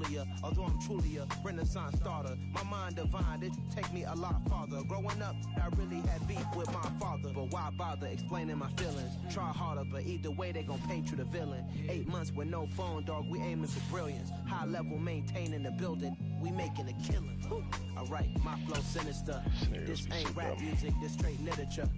Julia, although I'm truly a Renaissance starter. My mind divine, it take me a lot farther. Growing up, I really had beef with my father, but why bother explaining my feelings? Try harder, but either way they gon' paint you the villain. 8 months with no phone, dog, we aiming for brilliance. High level maintaining the building, we making a killing. Alright, my flow sinister. This ain't rap music, this straight literature.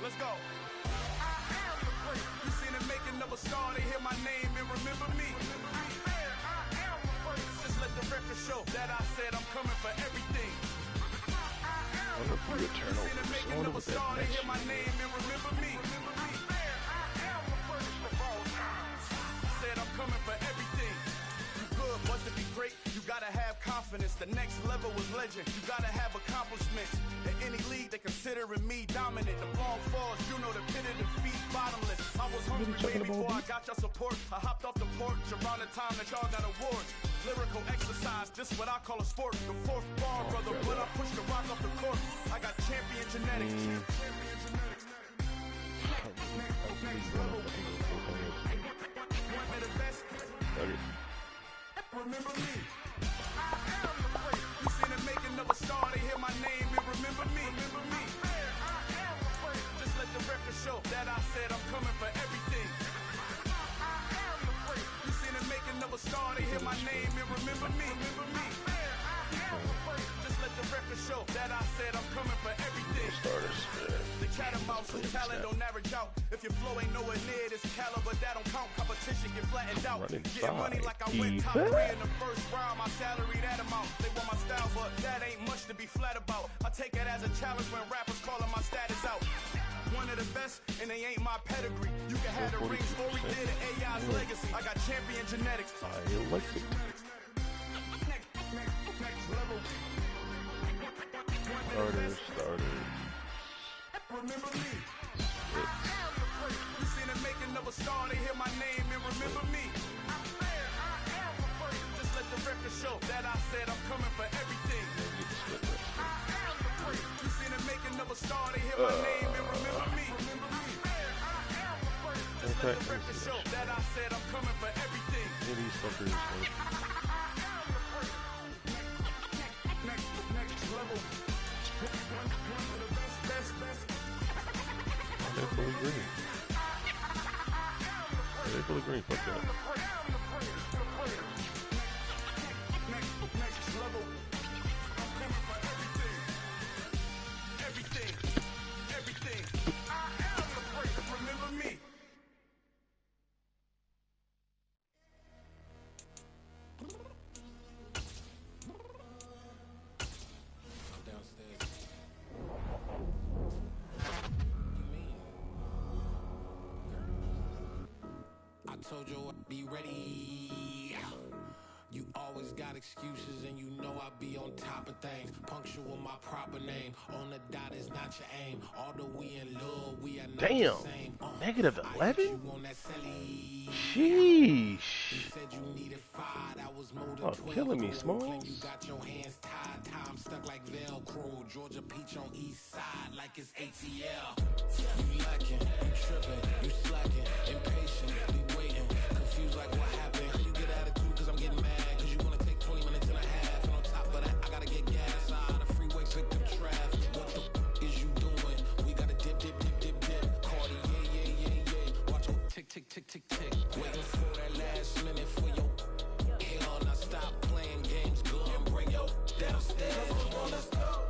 Let's go. I am the great. You seen the making of a star, they hear my name and remember me. I am the great. Just let the record show that I said I'm coming for everything. I am the great. You seen the making of a star, they hear my name and remember me. I am the greatest of all time. Said I'm coming for everything. You good, but to be great, you gotta have confidence. The next level was legend. You gotta have accomplishments. In any league, they considering me dominant. The long falls, you know the pit of defeat, bottomless. I was hungry baby before I got your support. I hopped off the porch around the time that y'all got awards. Lyrical exercise, this what I call a sport. The fourth bar, brother, but I pushed the rock off the court. I got champion genetics. One of the best. Remember me. I am the great. You seen the making of a star, they hear my name and remember me. Remember me. I am the great. Just let the record show that I said I'm coming for everything. I am the great. You seen the making of a star, they hear my name and remember me. Remember me. I am the great. Just let the record show that I said I'm coming for everything. The catamounts with talent don't average out. If your flow ain't nowhere near this caliber, that don't count. Competition get flattened out. Getting money like I went top 3 in the first round. My salary that amount. They want my style, but that ain't much to be flat about. I take it as a challenge when rappers calling my status out. One of the best, and they ain't my pedigree. You can have the rings, story did an AI's legacy. I got champion genetics. I like it. Next level. Starter. Remember me. I am the great. You seen the making of a star, they hear my name and remember me. I am the great. Just let the record show that I said I'm coming for everything. I am the great. You seen the making of a star, they hear my name and remember me. Remember me. I am the great. Just let the record show that I said I'm coming for everything. These fuckers. Next level. They're fully green. They're fully green. Fuck that. Next level. I'm coming for everything. Everything. I am the great. Remember me. Told you I'd be ready. You always got excuses and you know I be on top of things. Punctual my proper name. On the dot is not your aim. Although we in love, we are not the same. Negative 11? Sheesh. You said you needed 5. That was more than 12. Killing me, Smalls. You got your hands tied. Time stuck like Velcro. Georgia Peach on east side like it's ATL. You lacking, you tripping, you slacking, impatient, we waiting, confused like what happened. You get attitude cause I'm getting mad, cause you wanna take 20 minutes and a half. And on top of that, I gotta get gas out of the freeway, pick up traffic. What the is you doing? We gotta dip. Cardi, yeah. Watch your tick. Waiting for that last minute for your hell. Now stop playing games, girl, and bring your downstairs. Come on, let's go.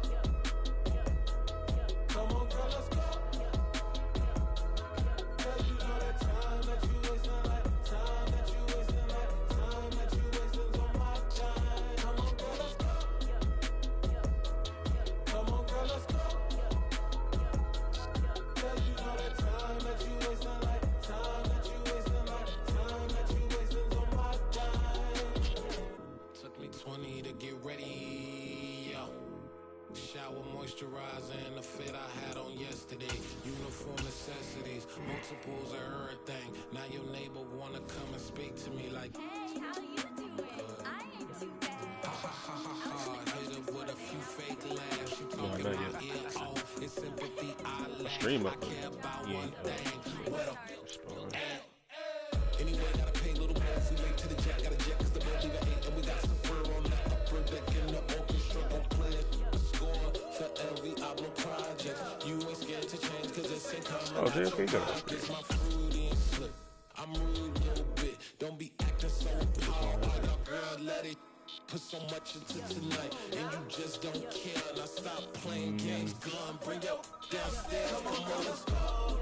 Come on, girl, let's go. Cause you know that time that you wasting, like time that you wasting, like time that you wasting. shower moisturizer and the fit I had on yesterday. Uniform necessities, multiples of everything. Now your neighbor wanna come and speak to me like, Hey, how you doing? I ain't too bad. ha ha ha ha ha. Hit her with a few fake laughs. She talking not my yet. ear off. It's sympathy I lack. Stream I up. care about Yeah, one thing. Well, respond. anyway, gotta pay a little more. We late to the jack, gotta jet, cause the boat leave at 8. And we got some fur on the upper deck in the orchestra. Don't play it. Score for every album project. You ain't scared to change, cause it's in common. Oh, JFK got it. It's my fruity and slip. I'm rude a little bit. Don't be acting so empowered. Girl, let it. Put so much into tonight, and you just don't care. Now stop playing games, gun, bring your downstairs. Come on, let's go.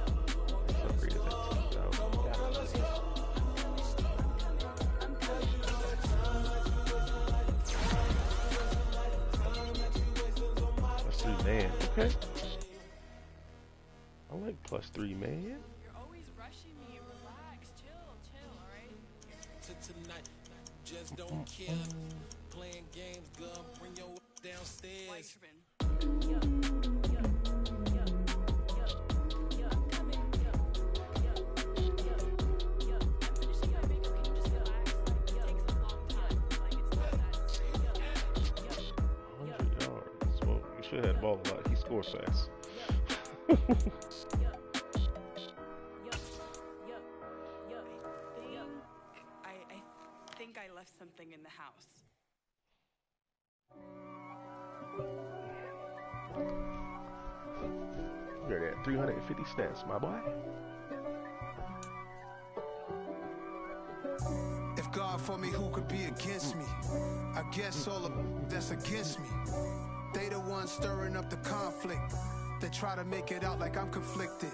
Upgraded that 10,000. +3 man. Okay. I like +3 man. You're always rushing me. Relax, chill, alright? To tonight, just don't care. Playing games, gun, bring your downstairs. Why tripping? I'm coming. I'm finishing my makeup. Can you just relax? Like, it takes a long time. Like, it's not that. 100 yards. Well, you should have had the ball a lot. He scores fast. I think I left something in the house. You're at 350 stats, my boy. If God for me, who could be against me? I guess all of that's against me. They the ones stirring up the conflict. They try to make it out like I'm conflicted.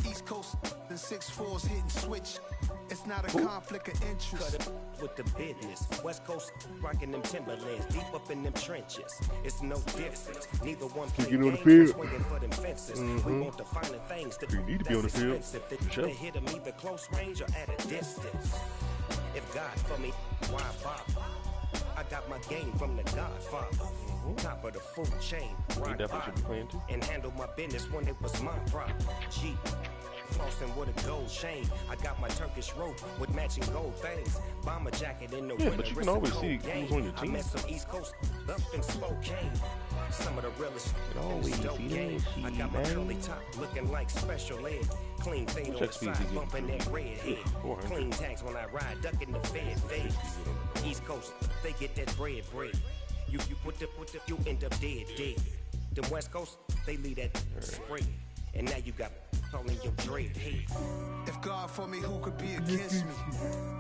East Coast and 6'4's hitting switch. It's not a conflict of interest. Cut it with the business. West Coast rocking them Timberlands, deep up in them trenches. It's no difference. Neither one play get on the games, field. swinging for them fences. We want to find the things that You need to be on the field. expensive. Sure. They hit them either close range or at a distance. If God for me, why bother? I got my game from the Godfather. Top of the food chain, He rock definitely should be playing too. and handle my business when it was my problem. G. Flossing with a gold chain. I got my Turkish rope with matching gold things. Bomber jacket in the Yeah, winter. but you can it's a always cold see game. who's on your I team. met some East Coast up in Spokane. Some of the realest can in always this dope see game. that I shit, got my man. curly top looking like special ed. Clean fade on the XP is side, he bumping getting? that red head. 400. Clean tags when I ride, ducking the fed fade. East Coast, they get that bread. You put the you end up dead. Them West Coast, they leave that spread. And now you got calling your dread head. If God for me, who could be against me?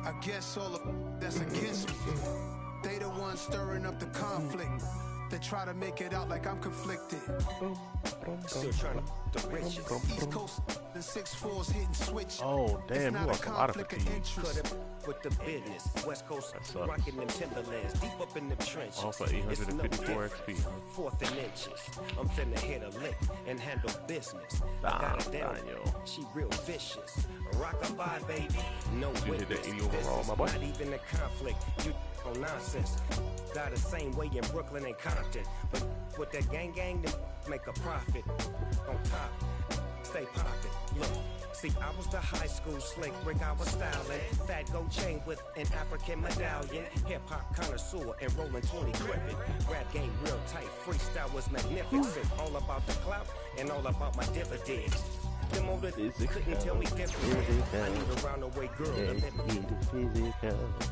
I guess all of that's against me. They the ones stirring up the conflict. They try to make it out like I'm conflicted. Still trying to the riches. East Coast and 6'4's hitting switch. Oh, It's damn, not you lost a lot of conflict fatigue. interest. Cut it with the business. West Coast That sucks. rocking them Timberlands, deep up in the trenches. All for It's 854 XP. Fourth and inches. I'm finna hit a lick and handle business. I got her down. Daniel. She real vicious. Rock-a-bye, baby. No You hit witness. that 80 overall, This my is boy. not even a conflict. You on nonsense. Got the same way in Brooklyn and Compton. But with that gang, then make a profit. On top, stay poppin'. Look. See, I was the high school slick Rick, I was styling. Fat gold chain with an African medallion. Hip-hop connoisseur and rolling 20 crippin'. Rap game real tight, freestyle was magnificent. All about the clout and all about my dividends. Them older couldn't tell me different. I need a roundaway girl to let me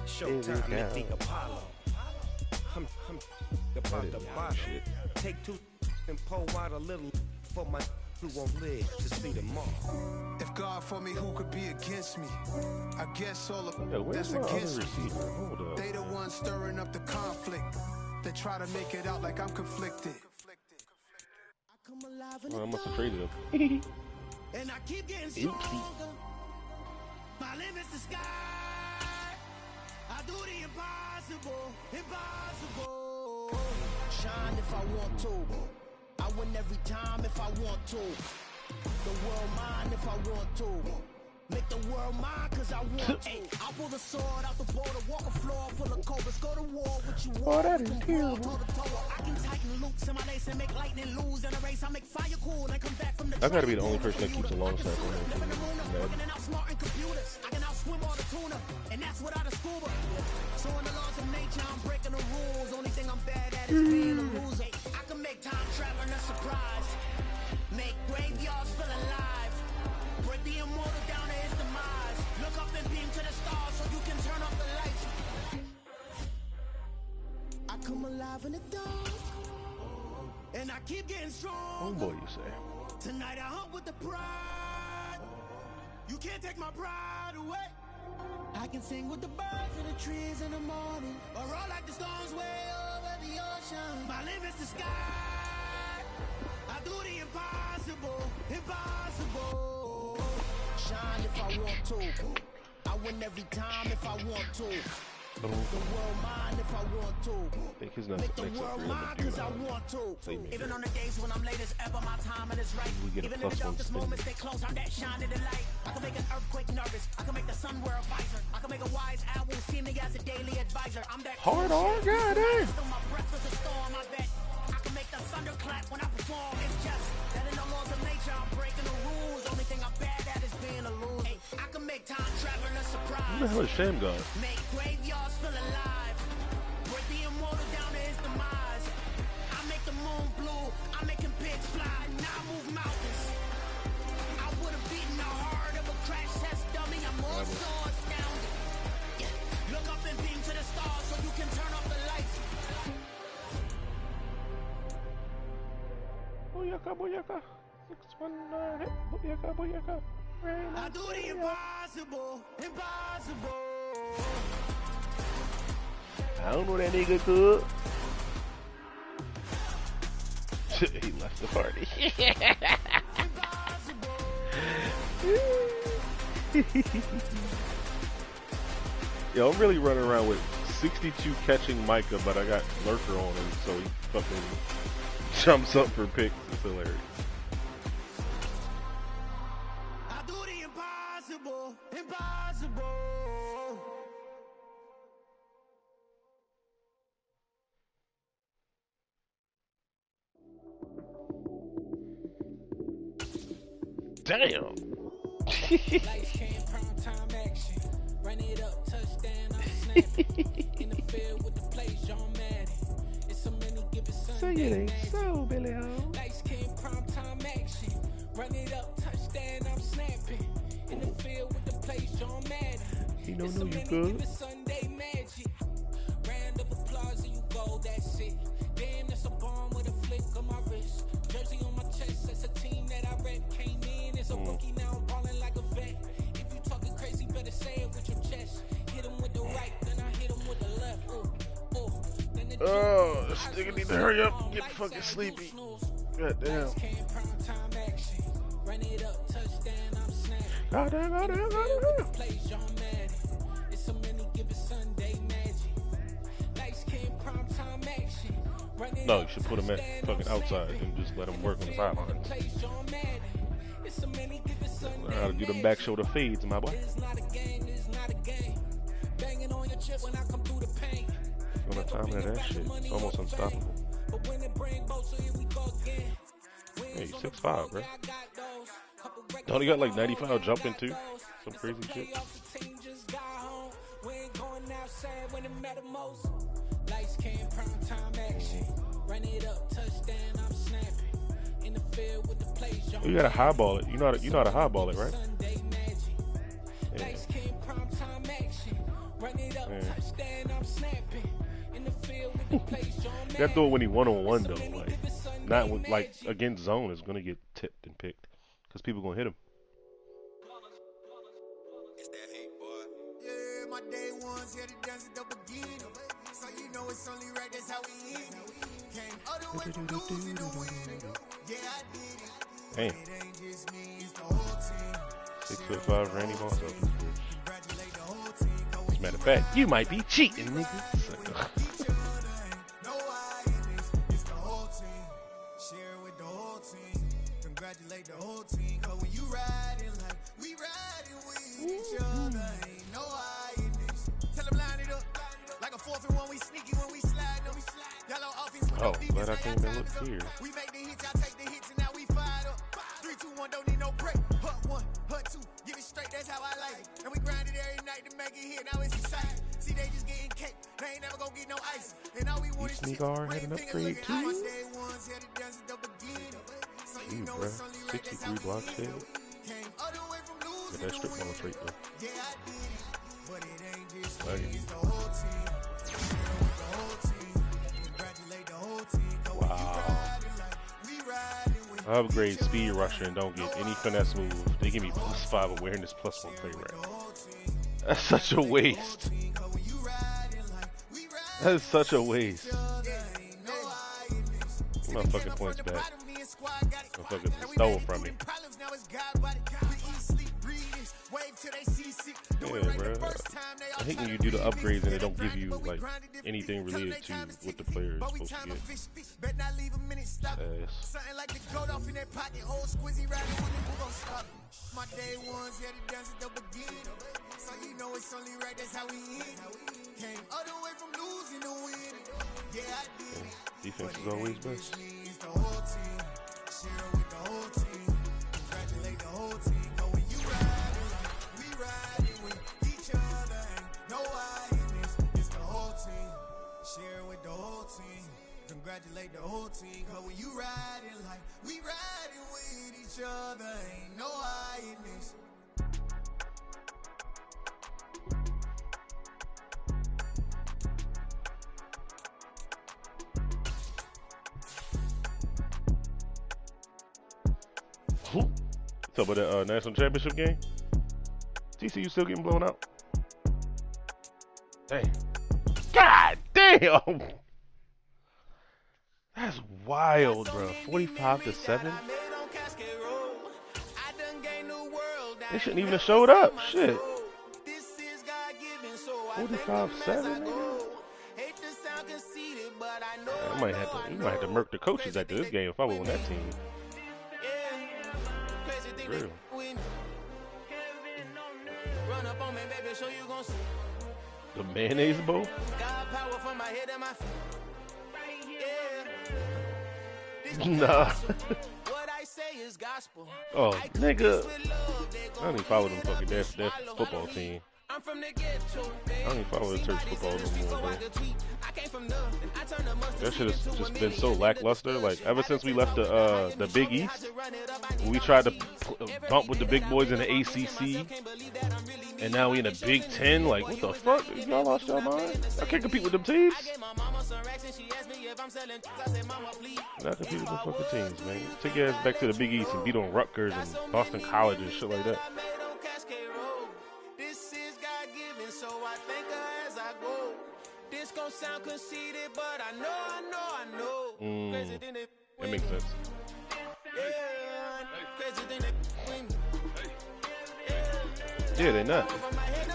Showtime at the Apollo. I'm about the bottle. Take two and pour out a little for my who won't live to see tomorrow. If God for me, who could be against me? I guess all of Yo, where's that's my other against me. receiver? Hold up. They the ones stirring up the conflict. They try to make it out like I'm conflicted. Oh, I must have traded him. And I keep getting Oopsie. stronger. My limit's the sky. I do the impossible. Shine if I want to. I win every time if I want to. The world mine if I want to. Make the world mine cause I want to. I pull the sword out the border, walk a floor full of cobras, go to war with you. Oh, that is terrible. I can tighten loops in my lace and make lightning lose in a race. I make fire cool and come back from the I gotta be the only person that keeps a long snapper on Living their the team. Runa, working and outsmarting computers. I can outswim all the tuna, and that's without a scuba. So in the laws of nature, I'm breaking the rules. Only thing I'm bad at is being a loser. I can make time traveling a surprise. Make graveyards feel alive. Break the immortal down to his demise. Look up and beam to the stars so you can turn off the lights. I come alive in the dark, and I keep getting strong. Homeboy, you say? Tonight I hunt with the pride. You can't take my pride away. I can sing with the birds and the trees in the morning, or roll like the storms way over the ocean. My limit's the sky. I do the impossible, impossible. Shine if I want to. I win every time if I want to. The world mine if I want to. I think his next Make the up world for him mine to do cause I want to. Same here. Even on the days when I'm late as ever, my timing is right. We get a Even in the +1 darkest spin. moments, stay close, I'm that shining the light. I can make an earthquake nervous. I can make the sun wear a visor. I can make a wise owl see me as a daily advisor. I'm that Hard on, goddamn. Still my breath is a storm, I bet. I can make the thunder clap when I perform. It's just that in the laws of nature, I'm breaking the rules. Only thing I'm bad at is being a loser. Hey, I can make time traveling a surprise. Who the hell is Sham God? Make graveyards feel alive. Break the immortal down to his demise. I make the moon blue. I make him pigs fly. Now I move mountains. I would have beaten the heart of a crash test dummy. I'm more so astounded. Yeah. Look up and beam to the stars so you can turn off the lights. Booyaka, booyaka. 619. Booyaka, booyaka. I do the impossible, impossible. I don't know that nigga could. He left the party. Yo, I'm really running around with 62 catching Micah, but I got Lurker on him, so he fucking jumps up for picks. It's hilarious. I do the impossible, impossible. Damn. Lights, cam, prime time action. Run it up, touchdown, I'm snapping. In the field with the plays, John Madden. It's so many given Say it Sunday ain't magic. so, Billy Ho. Lights, cam, prime time action. Run it up, touchdown, I'm snapping. In the field with the plays, John Madden. He don't It's know so you many good. given Sunday magic. Round of applause and you go, that's it. Damn, that's a bomb with a flick on my wrist. Jersey on my chest, that's a team that I rep. Came in as a rookie, now I'm balling like a vet. If you talking crazy, better say it with your chest. Hit him with the right, then I hit him with the left. Ooh, ooh. Then the Oh, this nigga need to hurry up and get fucking sleepy. Goddamn. Run it up, touchdown, I'm snapping. Goddamn, goddamn, goddamn. Plays John Madden. It's so many given Sunday magic. Lights, cam, prime time action. Run it No, you up, should put him at touchdown, fucking I'm outside snapping. and just let him work on the sidelines. Plays John Madden. It's so many given Sunday Learn how to do them back shoulder fades, my boy. It's not a game, it's not a game. Banging on your chip when I come through the paint. On the time of that shit, it's almost unstoppable. But when it bring both, so here we go again. Hey, 6'5", bro. Don't he got like 95 jumping too? Some crazy shit. We ain't going outside when it matter most. Lights, cam, prime time action. Run it up, touchdown, I'm snapping. In the field with the plays, You gotta highball it. You know how to highball it, right? Sunday magic. Yeah. Lights, cam, prime time action. Run it up, Yeah. touchdown, I'm snapping. In the field with the plays, John You gotta do it when he one-on-one though. Madden. Like, not with, like, against zone is gonna get tipped and picked. Because people gonna hit him. It's that hate, boy. Yeah, my day ones here to dance at the beginning. So you know it's only right, that's how we end it. Came all the way from losing to winning. Yeah, I did it. Damn. It ain't just me, it's the whole team. 6'5" Randy Moss. Congratulate the whole team. Go As a matter of fact, you might be cheating, nigga. each other, ain't no I in this. It's the whole team. Share it with the whole team. Congratulate the whole team. Cause when you riding like we riding with we sneaky when we slide. Yellow offense with Oh, no glad defense. I came and looked here. We make the hits, y'all take the hits, and now we fired up. 3, 2, 1, don't need no break. Hut 1, hut 2, give it straight, that's how I like it. And we grind it every night to make it hit, now it's exciting. See, they just getting cake, they ain't never gonna get no ice. And all we want is These chips. niggas Ring had an fingers upgrade looking hot. too? Day ones here to dance at the beginning. So you Dude, know bro. it's only right, that's how 63 we block end. shit. Came all the way from Get losing that to strip mall winning. straight though. Yeah, I did it, but it ain't just Like, me, it's the whole team. The whole team. Congratulate the whole team. 'Cause when you wow. riding like we riding with Upgrade speed rusher and don't get any finesse move. They give me +5 awareness, +1 play rate. That's such a waste. That is such a waste. Motherfucking points back. Motherfuckers stole from me. Yeah, bro. I hate when you do the upgrades and they don't give you like anything related to what the player is supposed to get. Something like the goat off in that pocket, old squizzy riding with it, who gon' stop it? My day ones here to dance at the beginning. So you know it's only right, that's how we end. Came all the way from losing to winning. Yeah, I did it. Defense is always best. It's the whole team. Share with the whole team. Congratulate the whole team. Cause when you riding like we riding with each other, ain't no I in this. It's the whole team. Share with the whole team. Congratulate the whole team. Cause when you riding like we riding with each other, ain't no I in this. So, about the national championship game, TCU still getting blown out. Dang. God damn. That's wild, bro. 45-7. They shouldn't even have showed up. Shit. 45-7. I might have to murk the coaches after this game if I were on that team. Real. The mayonnaise bowl? Nah. Oh, nigga. I don't even follow them fucking that football team. I don't even follow the Turks football no more, bro. That shit has just been so lackluster. Like, ever since we left the Big East, we tried to bump with the big boys in the ACC, and now we in the Big Ten. Like, what the fuck? Y'all lost your mind? I can't compete with them teams. Not compete with them fucking teams, man. Take your ass back to the Big East and beat on Rutgers and Boston College and shit like that. This gon' sound conceited, but I know. That makes sense. Yeah, they're not.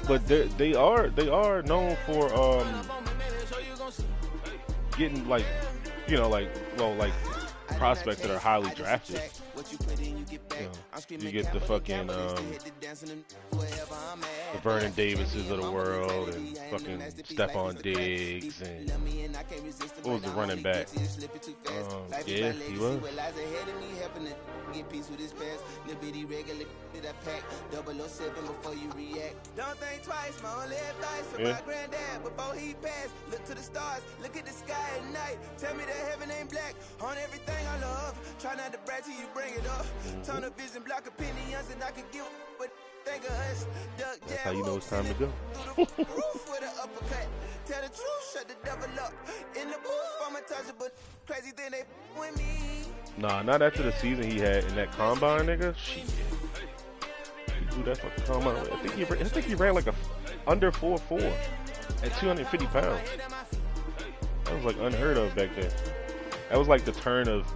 But they are known for getting like, you know, like prospects that are highly drafted. You get the fucking the Vernon Davises of the world and fucking Stephon Diggs and what was the running back? Yeah, he was. Don't think twice, my only advice for my granddad before he passed. Look to the stars, look at the sky at night. Tell me that heaven ain't black on everything I love. Try not to brag till you bring it up. Turn a vision, block opinions, and I could give but think of us. That's how you know it's time to go. Roof with an uppercut. Tell the truth, shut the devil up. In the booth, I'm untouchable. Crazy thing they with me. Nah, not after the season he had in that combine, nigga. Shit. He threw that fucking combine. I think he ran like a under 4.4 at 250 pounds. That was like unheard of back then. That was like the turn of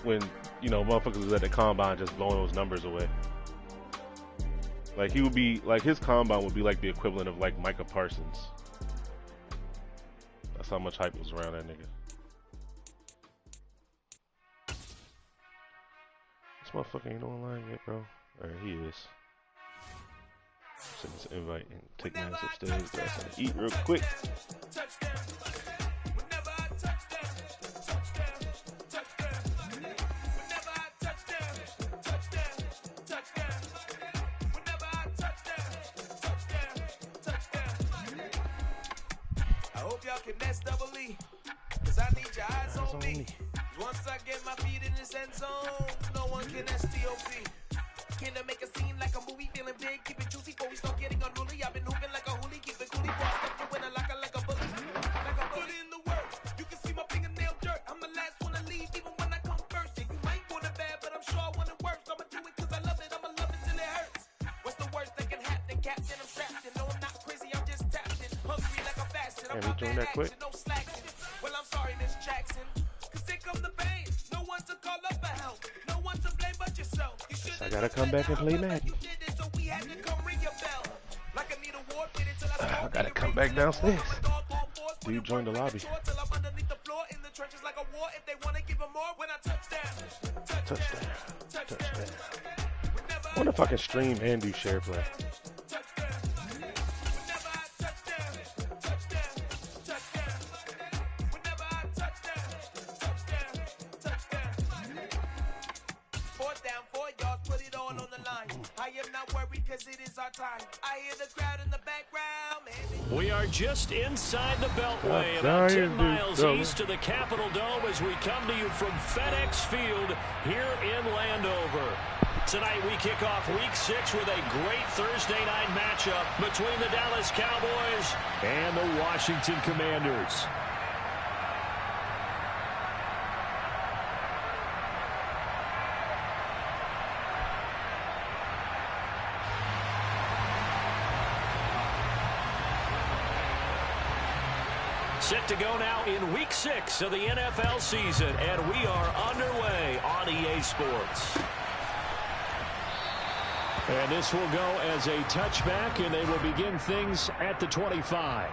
when, you know, motherfuckers was at the combine just blowing those numbers away. Like he would be like his combine would be like the equivalent of like Micah Parsons. That's how much hype was around that nigga. This motherfucker ain't online yet, bro. Alright, he is. Send this invite and take my ass upstairs. Go outside and eat real quick. y'all can nest double E. Cause I need your eyes on me. Once I get my feet in this end zone, no one can STOP. Can I make a scene like a movie, feeling big, keep it juicy before we start getting unruly. I've been hooping like a hoolie, keep it coolie, before I step you in a locker like a bully. Like I put in the work, you can see my fingernail dirt. I'm the last one to leave, even when I come first. Yeah, you might want it bad, but I'm sure I want it worse. I'ma do it cause I love it, I'ma love it till it hurts. What's the worst that can happen? Captain, I'm strapped in. No, I'm not crazy, I'm just tapped in. Hungry like a fashion, I'm not bad action, no slacking. Well, I'm sorry, Miss Jackson. Cause here come the pain. No one to call up for help. No one to blame but yourself. You should I gotta come back and play Madden. I gotta come back downstairs. Dude joined the lobby. Touchdown. I wonder if I can stream and do share play. We are just inside the Beltway, about 10 miles east of the Capitol Dome as we come to you from FedEx Field here in Landover. Tonight we kick off Week 6 with a great Thursday night matchup between the Dallas Cowboys and the Washington Commanders. Set to go now in Week 6 of the NFL season, and we are underway on EA Sports. And this will go as a touchback, and they will begin things at the 25.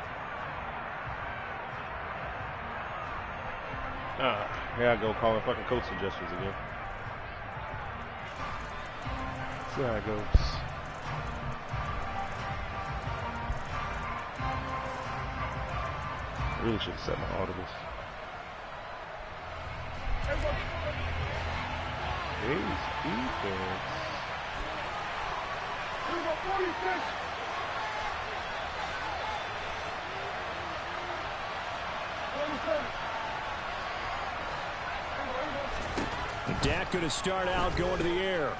Yeah, I go calling fucking coach suggestions again. See how it goes. I really should have set my audibles. Ace defense. Dak going to start out going to the air.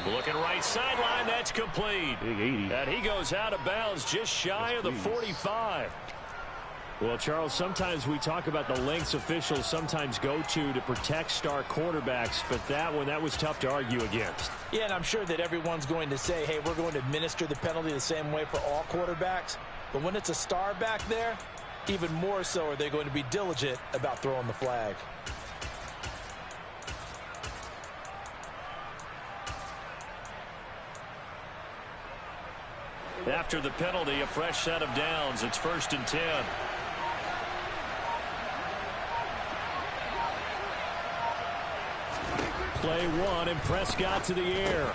Looking right sideline, that's complete. Big 80. And he goes out of bounds just shy of the 45. Well, Charles, sometimes we talk about the lengths officials sometimes go to protect star quarterbacks, but that was tough to argue against. Yeah, and I'm sure that everyone's going to say, hey, we're going to administer the penalty the same way for all quarterbacks. But when it's a star back there, even more so are they going to be diligent about throwing the flag. After the penalty, a fresh set of downs. It's 1st and 10. Play one, and Prescott to the air.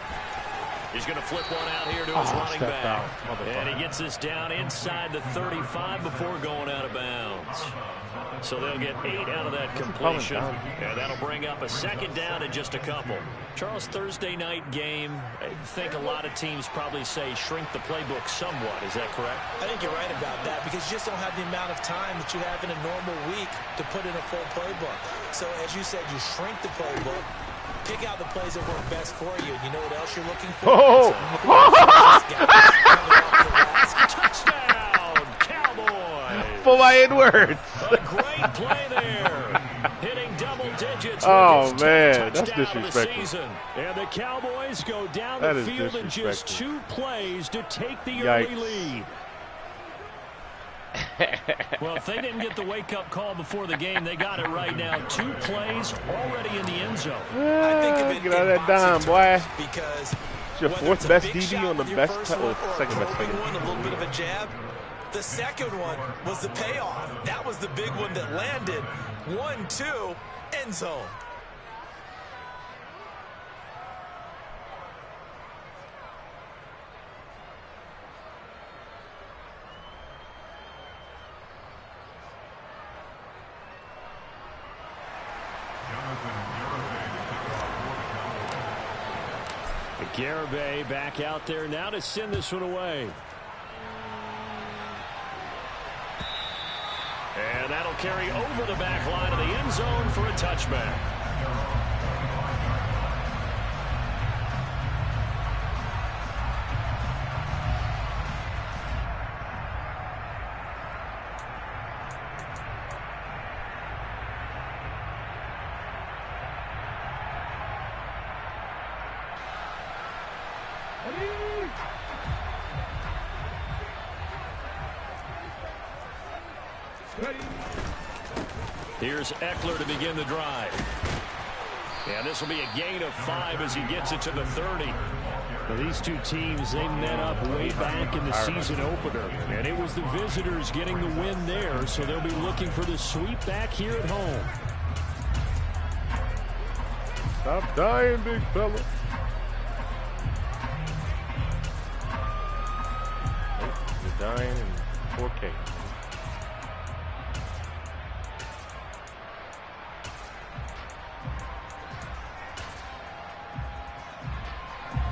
He's going to flip one out here to his running back. And he gets this down inside the 35 before going out of bounds. So they'll get 8 out of that completion. And that'll bring up a 2nd down and just a couple. Charles, Thursday night game, I think a lot of teams probably say shrink the playbook somewhat. Is that correct? I think you're right about that because you just don't have the amount of time that you have in a normal week to put in a full playbook. So as you said, you shrink the playbook. Pick out the plays that work best for you. You know what else you're looking for? Touchdown, Cowboys! For my Edwards. A great play there. Hitting double digits. Oh, man. That's disrespectful. And the Cowboys go down the field in just 2 plays to take the early lead. Well, if they didn't get the wake-up call before the game, they got it right now. 2 plays already in the end zone. I think of it get out of that dime, boy. Because it's your 4th best DB on the best, second best player. One, a little bit of a jab. The second one was the payoff. That was the big one that landed. 1-2, end zone. Garibay back out there now to send this one away. carry over the back line of the end zone for a touchback. Here's Eckler to begin the drive. And this will be a gain of 5 as he gets it to the 30. Well, these two teams, they met up way back in the season opener. And it was the visitors getting the win there, so they'll be looking for the sweep back here at home. Stop dying, big fella. You're dying in 4K.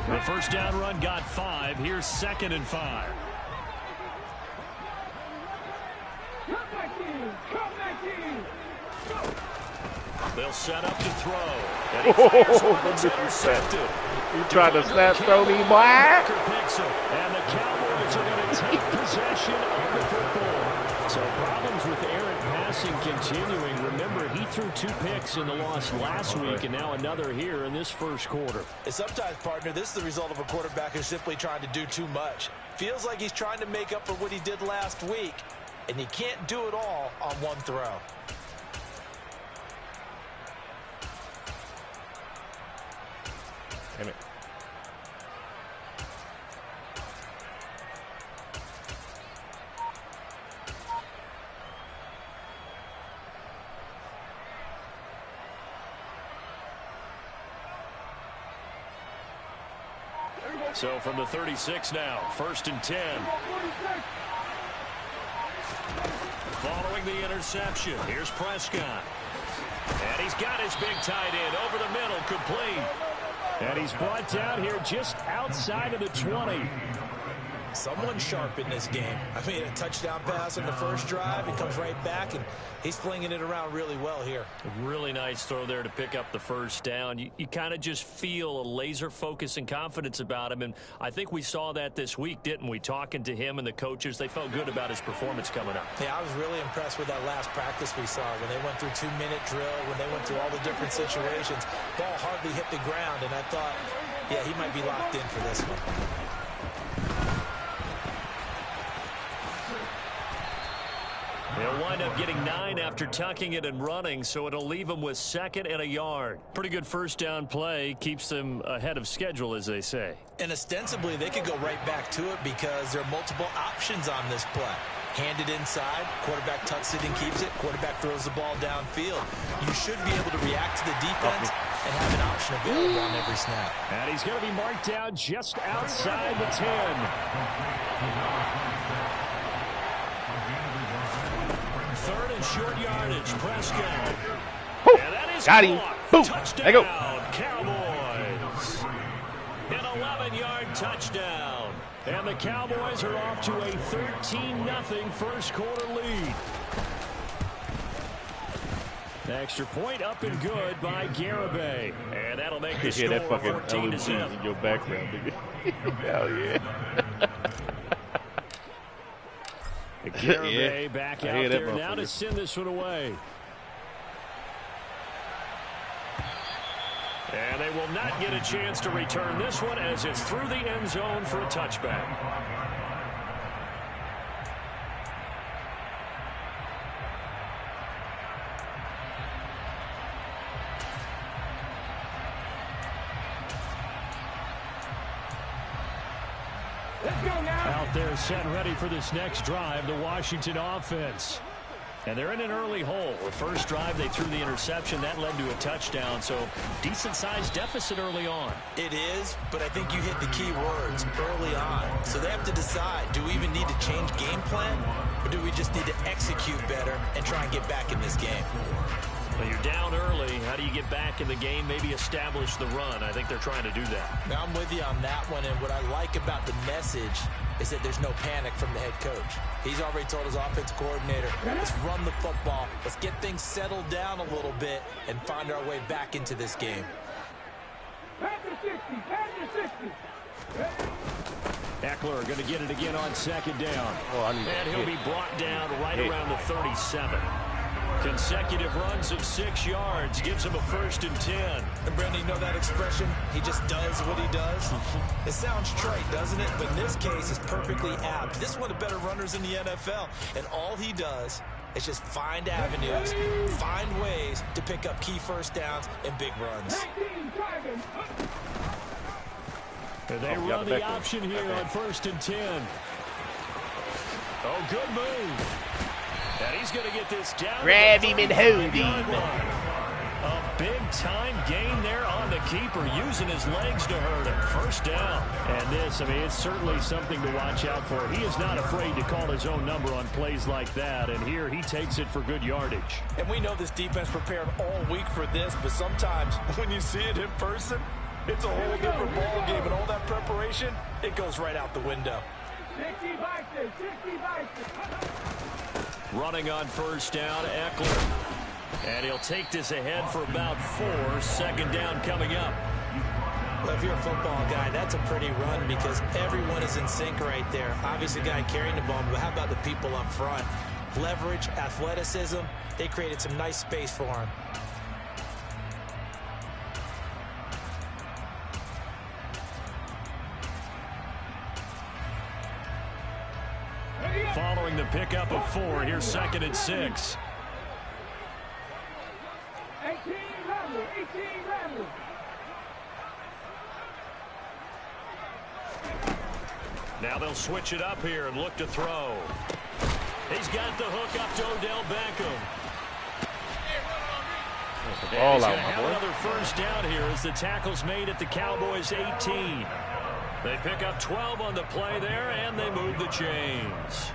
The first down run got 5. Here's 2nd and 5. They'll set up to throw. And he fires one that's intercepted. You tried to snap throw me, boy. And the Cowboys are going to take possession of the football. So problems with errant passing continuing. Remember, he threw 2 picks in the loss last week, and now another here in this first quarter. And sometimes, partner, this is the result of a quarterback who's simply trying to do too much. Feels like he's trying to make up for what he did last week, and he can't do it all on one throw. Damn it. So from the 36 now, 1st and 10. Following the interception, here's Prescott. And he's got his big tight end over the middle, complete. And he's brought down here just outside of the 20. Someone sharp in this game. I mean, a touchdown pass on the first drive. He comes right back, and he's flinging it around really well here. A really nice throw there to pick up the first down. You kind of just feel a laser focus and confidence about him, and I think we saw that this week, didn't we? Talking to him and the coaches, they felt good about his performance coming up. Yeah, I was really impressed with that last practice we saw when they went through 2-minute drill, when they went through all the different situations. Ball hardly hit the ground, and I thought, yeah, he might be locked in for this one. They'll wind up getting 9 after tucking it and running, so it'll leave them with 2nd and a yard. Pretty good first down play. Keeps them ahead of schedule, as they say. And ostensibly, they could go right back to it because there are multiple options on this play. Hand it inside, quarterback tucks it and keeps it, quarterback throws the ball downfield. You should be able to react to the defense and have an option available on every snap. And he's going to be marked down just outside the 10. 3rd and short yardage, Prescott. And that is got him. Boom. Touchdown, there you go. Cowboys. An 11-yard touchdown. And the Cowboys are off to a 13-0 first quarter lead. Extra point up and good by Garibay. And that'll make the score that fucking 14-0 in your background, nigga. Hell yeah. Garibay yeah. back out there now to send this one away. And they will not get a chance to return this one as it's through the end zone for a touchback. Out there set ready for this next drive, the Washington offense. And they're in an early hole. The first drive, they threw the interception. That led to a touchdown, so decent-sized deficit early on. It is, but I think you hit the key words early on. So they have to decide, do we even need to change game plan, or do we just need to execute better and try and get back in this game? Well, you're down early, How do you get back in the game, maybe establish the run? I think they're trying to do that. Now, I'm with you on that one, and what I like about the message is that there's no panic from the head coach. He's already told his offensive coordinator, let's run the football, let's get things settled down a little bit and find our way back into this game. Eckler going to get it again on second down. And he'll be brought down right around the 37. Consecutive runs of 6 yards gives him a 1st and 10. And Brandon, you know that expression? He just does what he does. It sounds trite, doesn't it? But in this case, it's perfectly apt. This is one of the better runners in the NFL. And all he does is just find avenues, find ways to pick up key first downs and big runs. And they run the option here on 1st and 10. Oh, good move. And he's going to get this down. Grab him and hold him. A big-time gain there on the keeper, using his legs to hurt him. 1st down. And this, I mean, it's certainly something to watch out for. He is not afraid to call his own number on plays like that. And here he takes it for good yardage. And we know this defense prepared all week for this, but sometimes when you see it in person, it's a whole different ball game. And all that preparation, it goes right out the window. Running on 1st down, Eckler. And he'll take this ahead for about 4. 2nd down coming up. Well, if you're a football guy, that's a pretty run because everyone is in sync right there. Obviously, the guy carrying the ball, but how about the people up front? Leverage, athleticism, they created some nice space for him. Following the pickup of 4, here's 2nd and 6. Now they'll switch it up here and look to throw. He's got the hook up to Odell Beckham. And he's going to have another 1st down here as the tackle's made at the Cowboys 18. They pick up 12 on the play there, and they move the chains.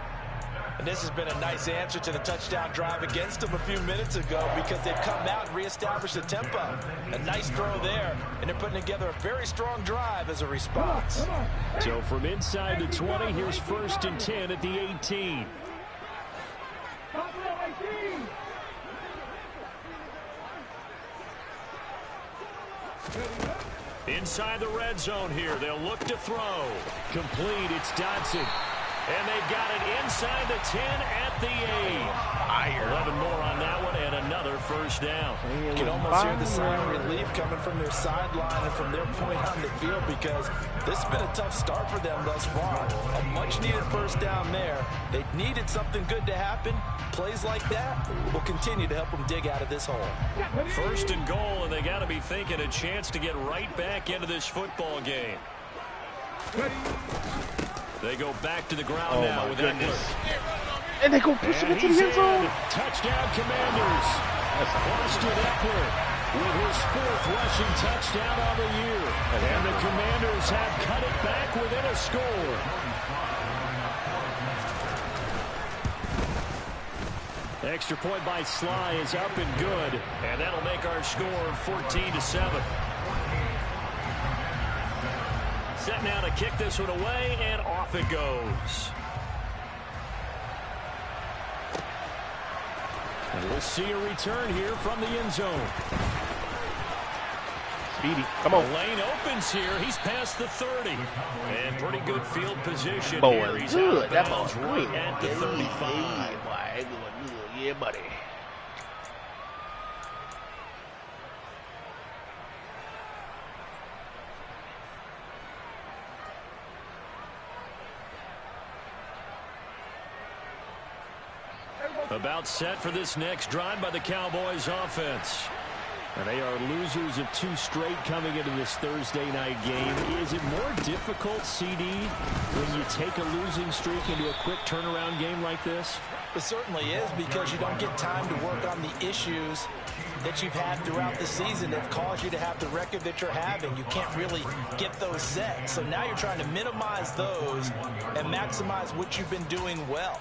And this has been a nice answer to the touchdown drive against them a few minutes ago because they've come out and reestablished the tempo. A nice throw there, and they're putting together a very strong drive as a response. So from inside the 20, here's 1st and 10 at the 18. Inside the red zone here, they'll look to throw. Complete, it's Dodson. And they've got it inside the 10 at the 8. 11 more on that one, and another 1st down. You can almost hear the sigh of relief coming from their sideline and from their point on the field because this has been a tough start for them thus far. A much-needed 1st down there. They needed something good to happen. Plays like that will continue to help them dig out of this hole. 1st and goal, and they got to be thinking a chance to get right back into this football game. They go back to the ground now with Eckler. And they go push him into the end zone. Touchdown, Commanders. Austin Eckler with his 4th rushing touchdown on the year. And the Commanders have cut it back within a score. Extra point by Sly is up and good. And that'll make our score 14-7. Set now to kick this one away, and off it goes. And we'll see a return here from the end zone. Speedy, come on. The lane opens here. He's past the 30. And pretty good field position Boy, here. He's good. out of That bounds ball's right good. at the 35. Yeah, boy. Good. Yeah, buddy. About set for this next drive by the Cowboys offense. And they are losers of 2 straight coming into this Thursday night game. Is it more difficult, CD, when you take a losing streak into a quick turnaround game like this? It certainly is because you don't get time to work on the issues that you've had throughout the season that caused you to have the record that you're having. You can't really get those set. So now you're trying to minimize those and maximize what you've been doing well.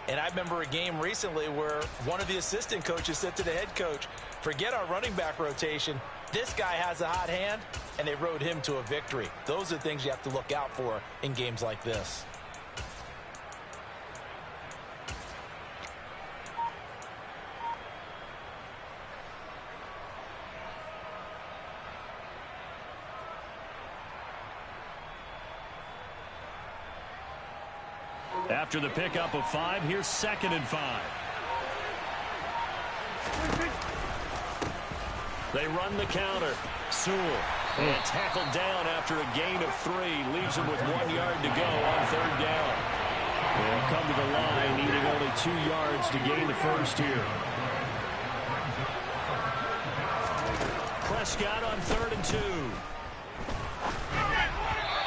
And I remember a game recently where one of the assistant coaches said to the head coach, Forget our running back rotation. This guy has a hot hand, and they rode him to a victory. Those are things you have to look out for in games like this. After the pickup of 5, here's 2nd and 5. They run the counter. Sewell and tackled down after a gain of 3. Leaves him with 1 yard to go on 3rd down. They'll come to the line, needing only 2 yards to gain the first here. Prescott on 3rd and 2.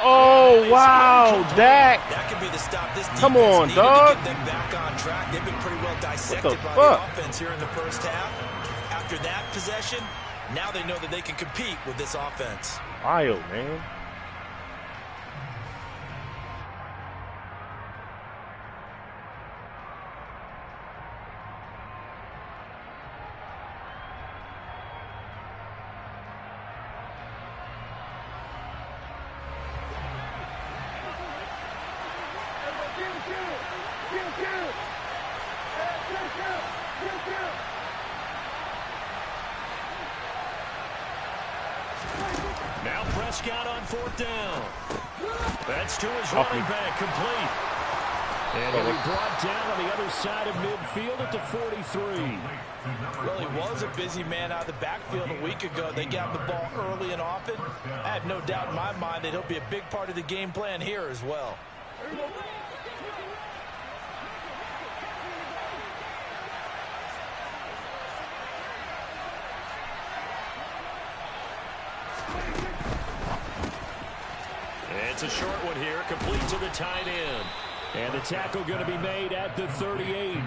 Oh, wow, Dak. That could be the stop. This Come on, defense dog. needed to get them back on track. They've been pretty well dissected by fuck? the offense here in the first half. After that possession, now they know that they can compete with this offense. Wild, man. Now Prescott on 4th down. That's to his running back, complete. And he'll be brought down on the other side of midfield at the 43. Well, he was a busy man out of the backfield a week ago. They got the ball early and often. I have no doubt in my mind that he'll be a big part of the game plan here as well. It's a short one here, complete to the tight end. And the tackle going to be made at the 38.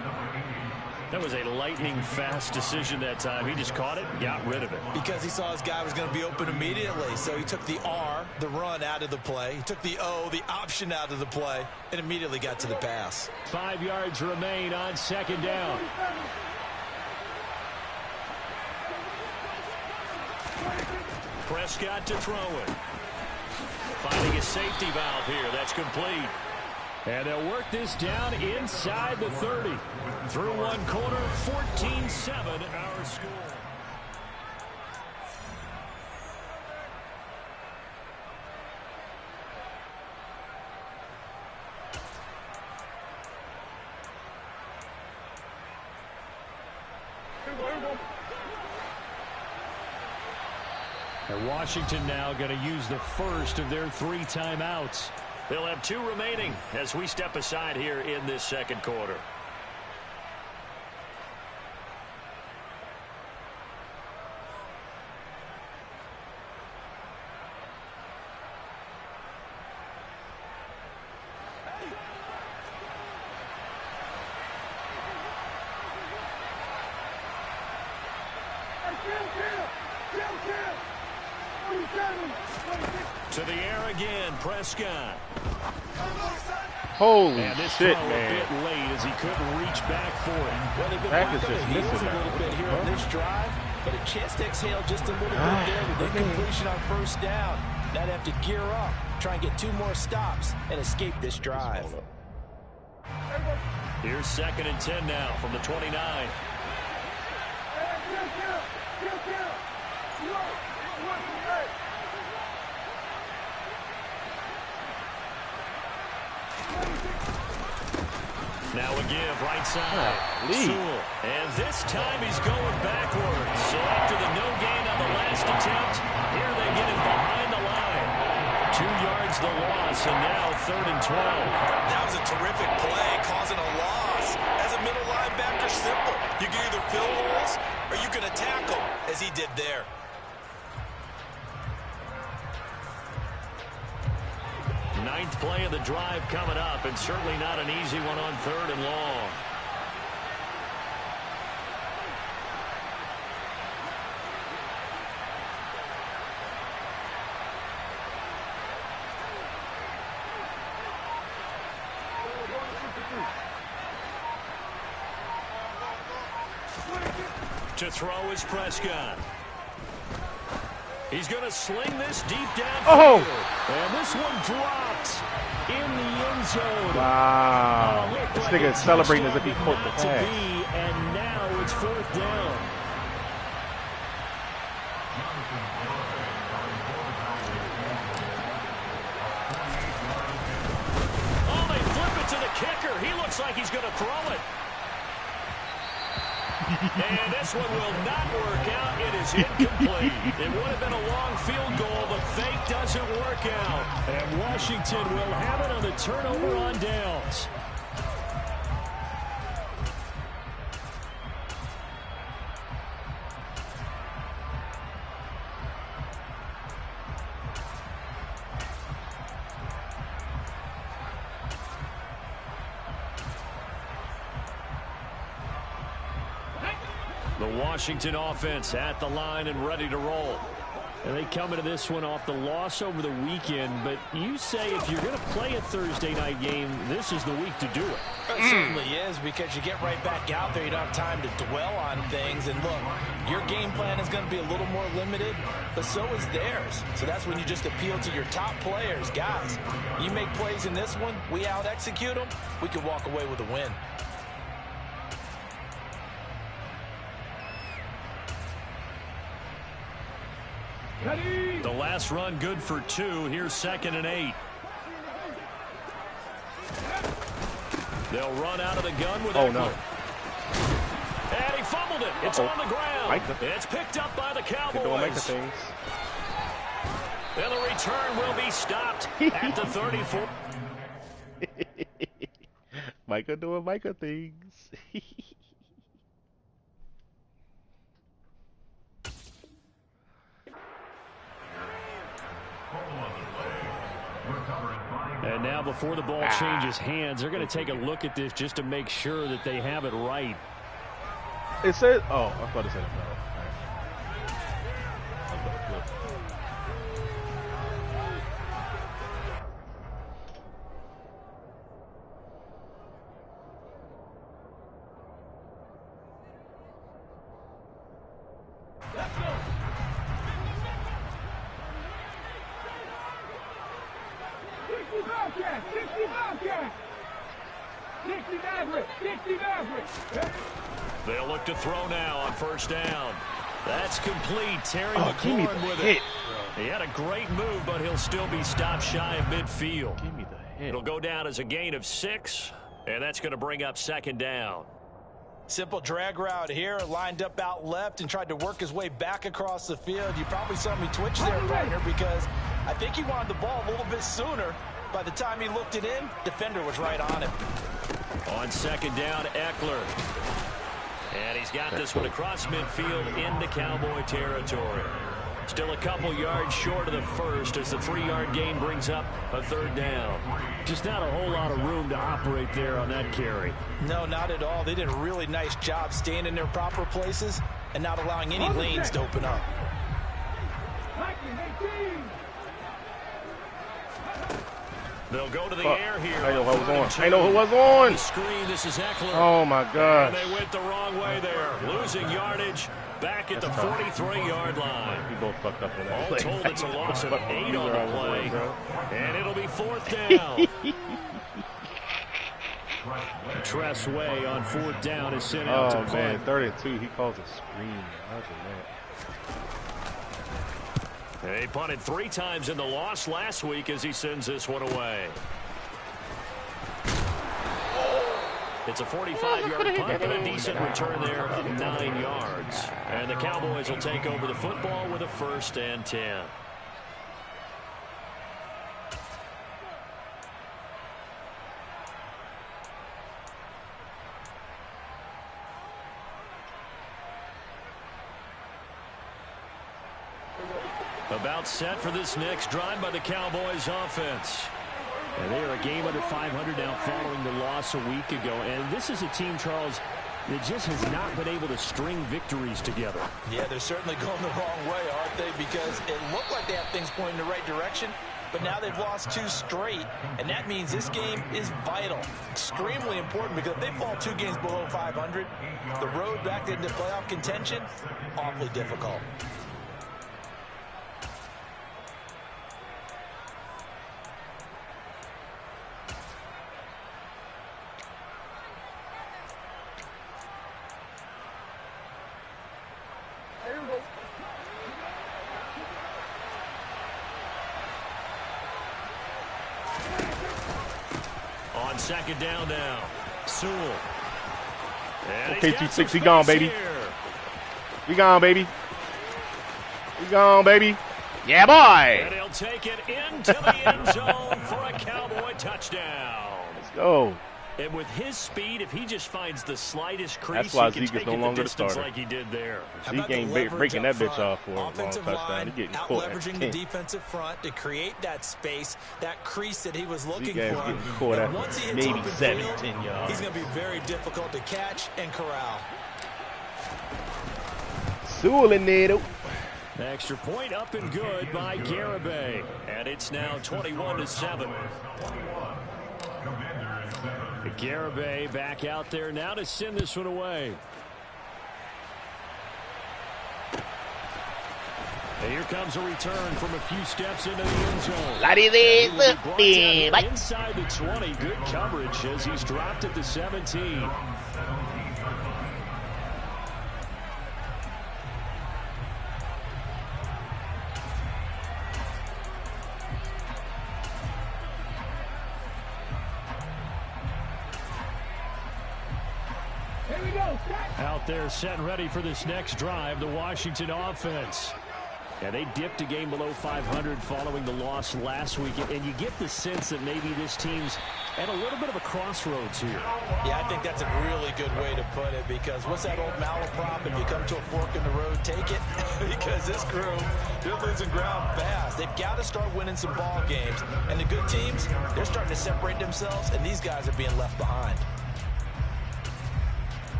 That was a lightning-fast decision that time. He just caught it and got rid of it. Because he saw his guy was going to be open immediately. So he took the R, the run, out of the play. He took the O, the option, out of the play, and immediately got to the pass. 5 yards remain on 2nd down. Prescott to throw it. Finding a safety valve here. That's complete. And they'll work this down inside the 30. Through one quarter, 14-7 our score. And Washington now going to use the first of their 3 timeouts. They'll have 2 remaining as we step aside here in this 2nd quarter. To the air again, Prescott. Holy and this shit, throw man. a bit late as he couldn't reach back for it. Well, they've been Dak is working just the heels missing a little that. bit here on this drive, but a chance to exhale just a little bit there with incompletion on 1st down. Now they have to gear up, try and get 2 more stops, and escape this drive. Here's 2nd and 10 now from the 29. Now a give, right side. Sewell. And this time he's going backwards. So after the no gain on the last attempt, here they get him behind the line. 2 yards the loss, and now 3rd and 12. That was a terrific play, causing a loss. As a middle linebacker, simple. You can either fill holes or you can attack them, as he did there. Ninth play of the drive coming up, and certainly not an easy one on 3rd and long. To throw is Prescott. He's going to sling this deep down. Oh! And this one dropped in the end zone. Wow. This nigga is celebrating as if he caught the pass. And now it's 4th down. Oh, they flip it to the kicker. He looks like he's going to throw it. And this one will not work out. It is incomplete. It would have been a long field goal. The fake doesn't work out. And Washington will have it on the turnover on downs. The Washington offense at the line and ready to roll. And they come into this one off the loss over the weekend. But you say if you're going to play a Thursday night game, this is the week to do it. It certainly is, because you get right back out there. You don't have time to dwell on things. And look, your game plan is going to be a little more limited, but so is theirs. So that's when you just appeal to your top players. Guys, you make plays in this one, we out-execute them, we can walk away with a win. The last run good for 2. Here's 2nd and 8. They'll run out of the gun with Eckler. No. And he fumbled it. It's on the ground. It's picked up by the Cowboys. Things. And the return will be stopped at the 34. Micah doing Micah things. And now before the ball changes hands, they're going to take a look at this just to make sure that they have it right. It says, oh, I thought it said it. They'll look to throw now on 1st down. That's complete. Terry McLaurin with it. He had a great move, but he'll still be stopped shy of midfield. Give me the hit. It'll go down as a gain of 6, and that's going to bring up 2nd down. Simple drag route here, lined up out left and tried to work his way back across the field. You probably saw me twitch there, partner, because I think he wanted the ball a little bit sooner. By the time he looked it in, defender was right on him. On 2nd down, Eckler. And he's got this one across midfield into Cowboy territory. Still a couple yards short of the first as the 3-yard gain brings up a 3rd down. Just not a whole lot of room to operate there on that carry. No, not at all. They did a really nice job staying in their proper places and not allowing any lanes to open up. They'll go to the air here. I know who was on. I know who was on. The screen, this is Eckler. Oh, my God. And they went the wrong way there. Losing yardage back at the 43-yard line. We both fucked up in that All told, it's a loss of 8 on the play. And it'll be 4th down. Tress Way on 4th down is sent out to play. Oh, man, 32, he calls a screen. Imagine that. He punted 3 times in the loss last week as he sends this one away. It's a 45-yard punt, but a decent return there of 9 yards. And the Cowboys will take over the football with a 1st and 10. About set for this next drive by the Cowboys offense. And they are a game under 500 now following the loss a week ago. And this is a team, Charles, that just has not been able to string victories together. Yeah, they're certainly going the wrong way, aren't they? Because it looked like they have things pointing in the right direction, but now they've lost 2 straight, and that means this game is vital, extremely important, because if they fall 2 games below 500, the road back into playoff contention, awfully difficult. On second down now, Sewell. And Okay, 260 gone, baby. We gone, baby. We gone, baby. Yeah, boy. And he'll take it into the end zone for a Cowboy touchdown. Let's go. And with his speed, if he just finds the slightest crease, That's why he can Zeke is take no it longer the the distance starter. like he did there. Zeke ain't breaking that bitch off for a long Offensive touchdown. line, He getting out caught at leveraging 10. the defensive front to create that space, that crease that he was looking Zeke ass for. getting caught And at once he hits maybe open 7, field, 10 yards. he's going to be very difficult to catch and corral. Sewell in there, though. Extra point up and good by Garibay. And it's now 21-7. Garibay back out there now to send this one away. And here comes a return from a few steps into the end zone. Inside the 20, good coverage as he's dropped at the 17. Out there set and ready for this next drive, the Washington offense. Yeah, they dipped a game below 500 following the loss last week, and you get the sense that maybe this team's at a little bit of a crossroads here. Yeah, I think that's a really good way to put it, because what's that old malaprop? If you come to a fork in the road, take it. Because this crew, they're losing ground fast. They've got to start winning some ball games. And the good teams, they're starting to separate themselves, and these guys are being left behind.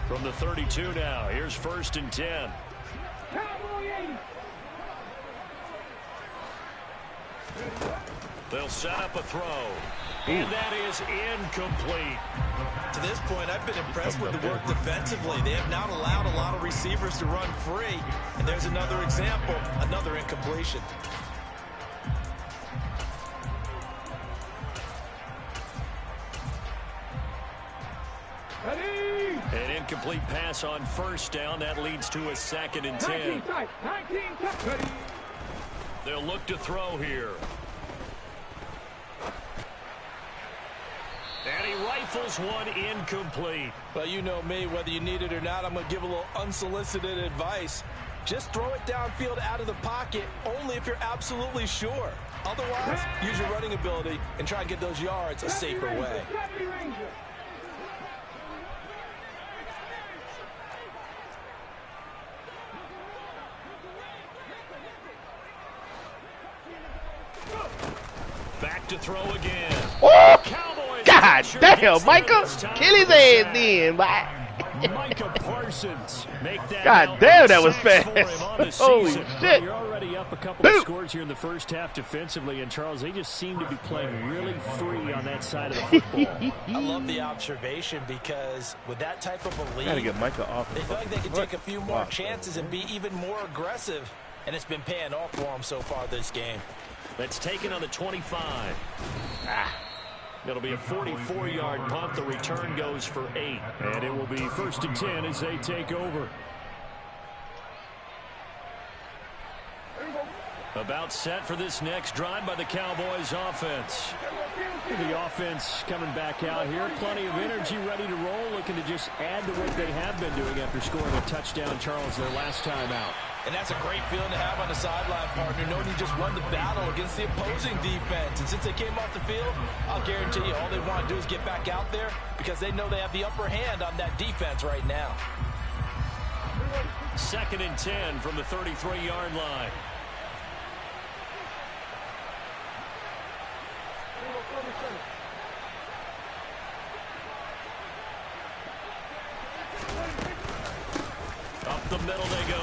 From the 32 now, here's 1st and 10. They'll set up a throw. And that is incomplete. To this point, I've been impressed with the work defensively. They have not allowed a lot of receivers to run free. And there's another example, another incompletion. An incomplete pass on 1st down. That leads to a 2nd and 10. They'll look to throw here. And he rifles one incomplete. Well, you know me, whether you need it or not, I'm going to give a little unsolicited advice. Just throw it downfield out of the pocket only if you're absolutely sure. Otherwise, use your running ability and try and get those yards a safer way. Back to throw again. Oh! Cowboys God damn, Micah. this time Kill his for the ass sack. then, boy. Micah Parsons make that God now damn, 8 that was sacks for fast. him on the Holy season. shit. Well, you're already up a couple of Boom. scores here in the first half defensively, and Charles, they just seem to be playing really free on that side of the football. I love the observation, because with that type of a lead, Gotta get Micah off. they feel like they can take a few more Wow. chances and be even more aggressive. And it's been paying off for them so far this game. That's taken on the 25. It'll be a 44-yard punt. The return goes for 8. And it will be 1st and 10 as they take over. About set for this next drive by the Cowboys offense. The offense coming back out here. Plenty of energy, ready to roll, looking to just add to what they have been doing after scoring a touchdown, Charles, their last time out. And that's a great feeling to have on the sideline, partner, knowing you just won the battle against the opposing defense. And since they came off the field, I'll guarantee you all they want to do is get back out there, because they know they have the upper hand on that defense right now. 2nd and 10 from the 33-yard line. Up the middle they go.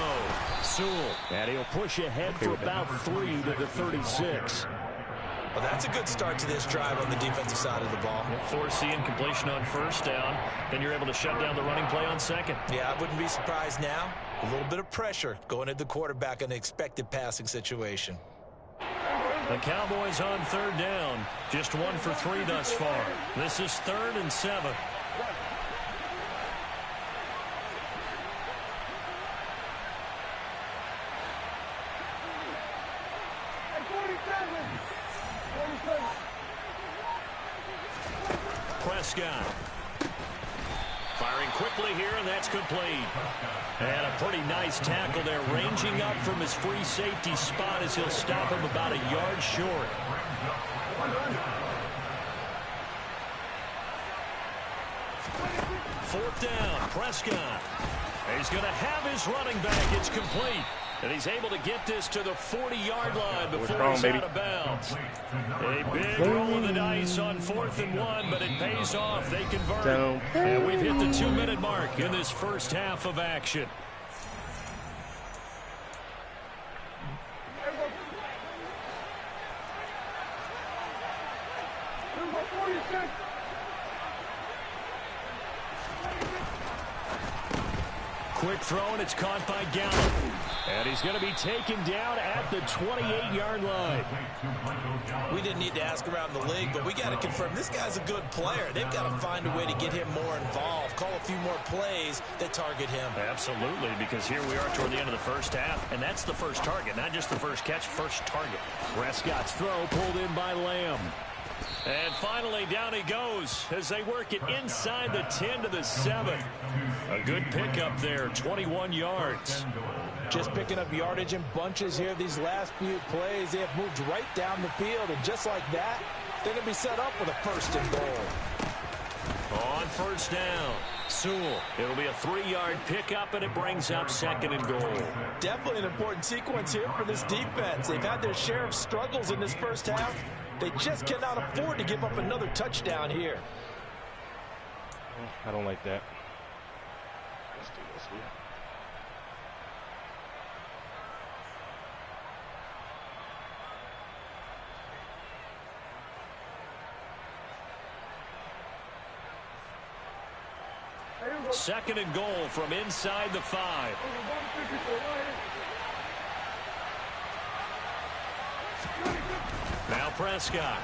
Sewell. And he'll push ahead for about 3 to the 36. Well, that's a good start to this drive on the defensive side of the ball. Force the incompletion on first down. Then you're able to shut down the running play on second. Yeah, I wouldn't be surprised now. A little bit of pressure going at the quarterback in an expected passing situation. The Cowboys on third down. Just 1 for 3 thus far. This is 3rd and 7. Prescott. Firing quickly here, and that's complete. And a pretty nice tackle there, ranging up from his free safety spot as he'll stop him about a yard short. Fourth down, Prescott. He's going to have his running back. It's complete. And he's able to get this to the 40-yard line before he's out of bounds. A big roll of the dice on 4th and 1, but it pays off. They convert. And we've hit the 2-minute mark in this first half of action. Quick throw, and it's caught by Gallup. And he's going to be taken down at the 28-yard line. We didn't need to ask around the league, but we got to confirm this guy's a good player. They've got to find a way to get him more involved, call a few more plays that target him. Absolutely, because here we are toward the end of the first half, and that's the first target, not just the first catch, first target. Prescott's throw pulled in by Lamb. And finally, down he goes as they work it inside the 10 to the 7. A good pickup there, 21 yards. Just picking up yardage in bunches here these last few plays. They have moved right down the field, and just like that, they're going to be set up with a 1st and goal. On first down, Sewell. It'll be a 3-yard pickup, and it brings up 2nd and goal. Definitely an important sequence here for this defense. They've had their share of struggles in this first half. They just cannot afford to give up another touchdown here. I don't like that. Let's do this here. Second and goal from inside the 5. Now Prescott.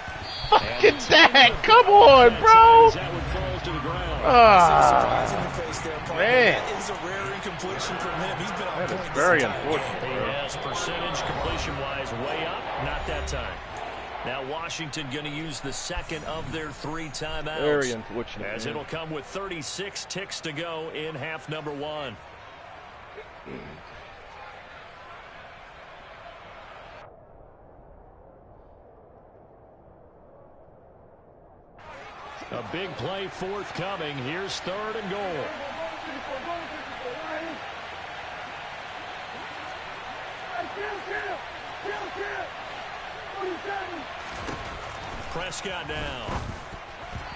Fucking that! Come on, bro! That one falls to the ground. Man. That is a rare incompletion from him. He's been on point. Very unfortunate. Yes, percentage completion-wise way up. Not that time. Now Washington going to use the second of their 3 timeouts. Very unfortunate. As it'll come with 36 ticks to go in half number 1. A big play forthcoming. Here's 3rd and goal. Prescott down.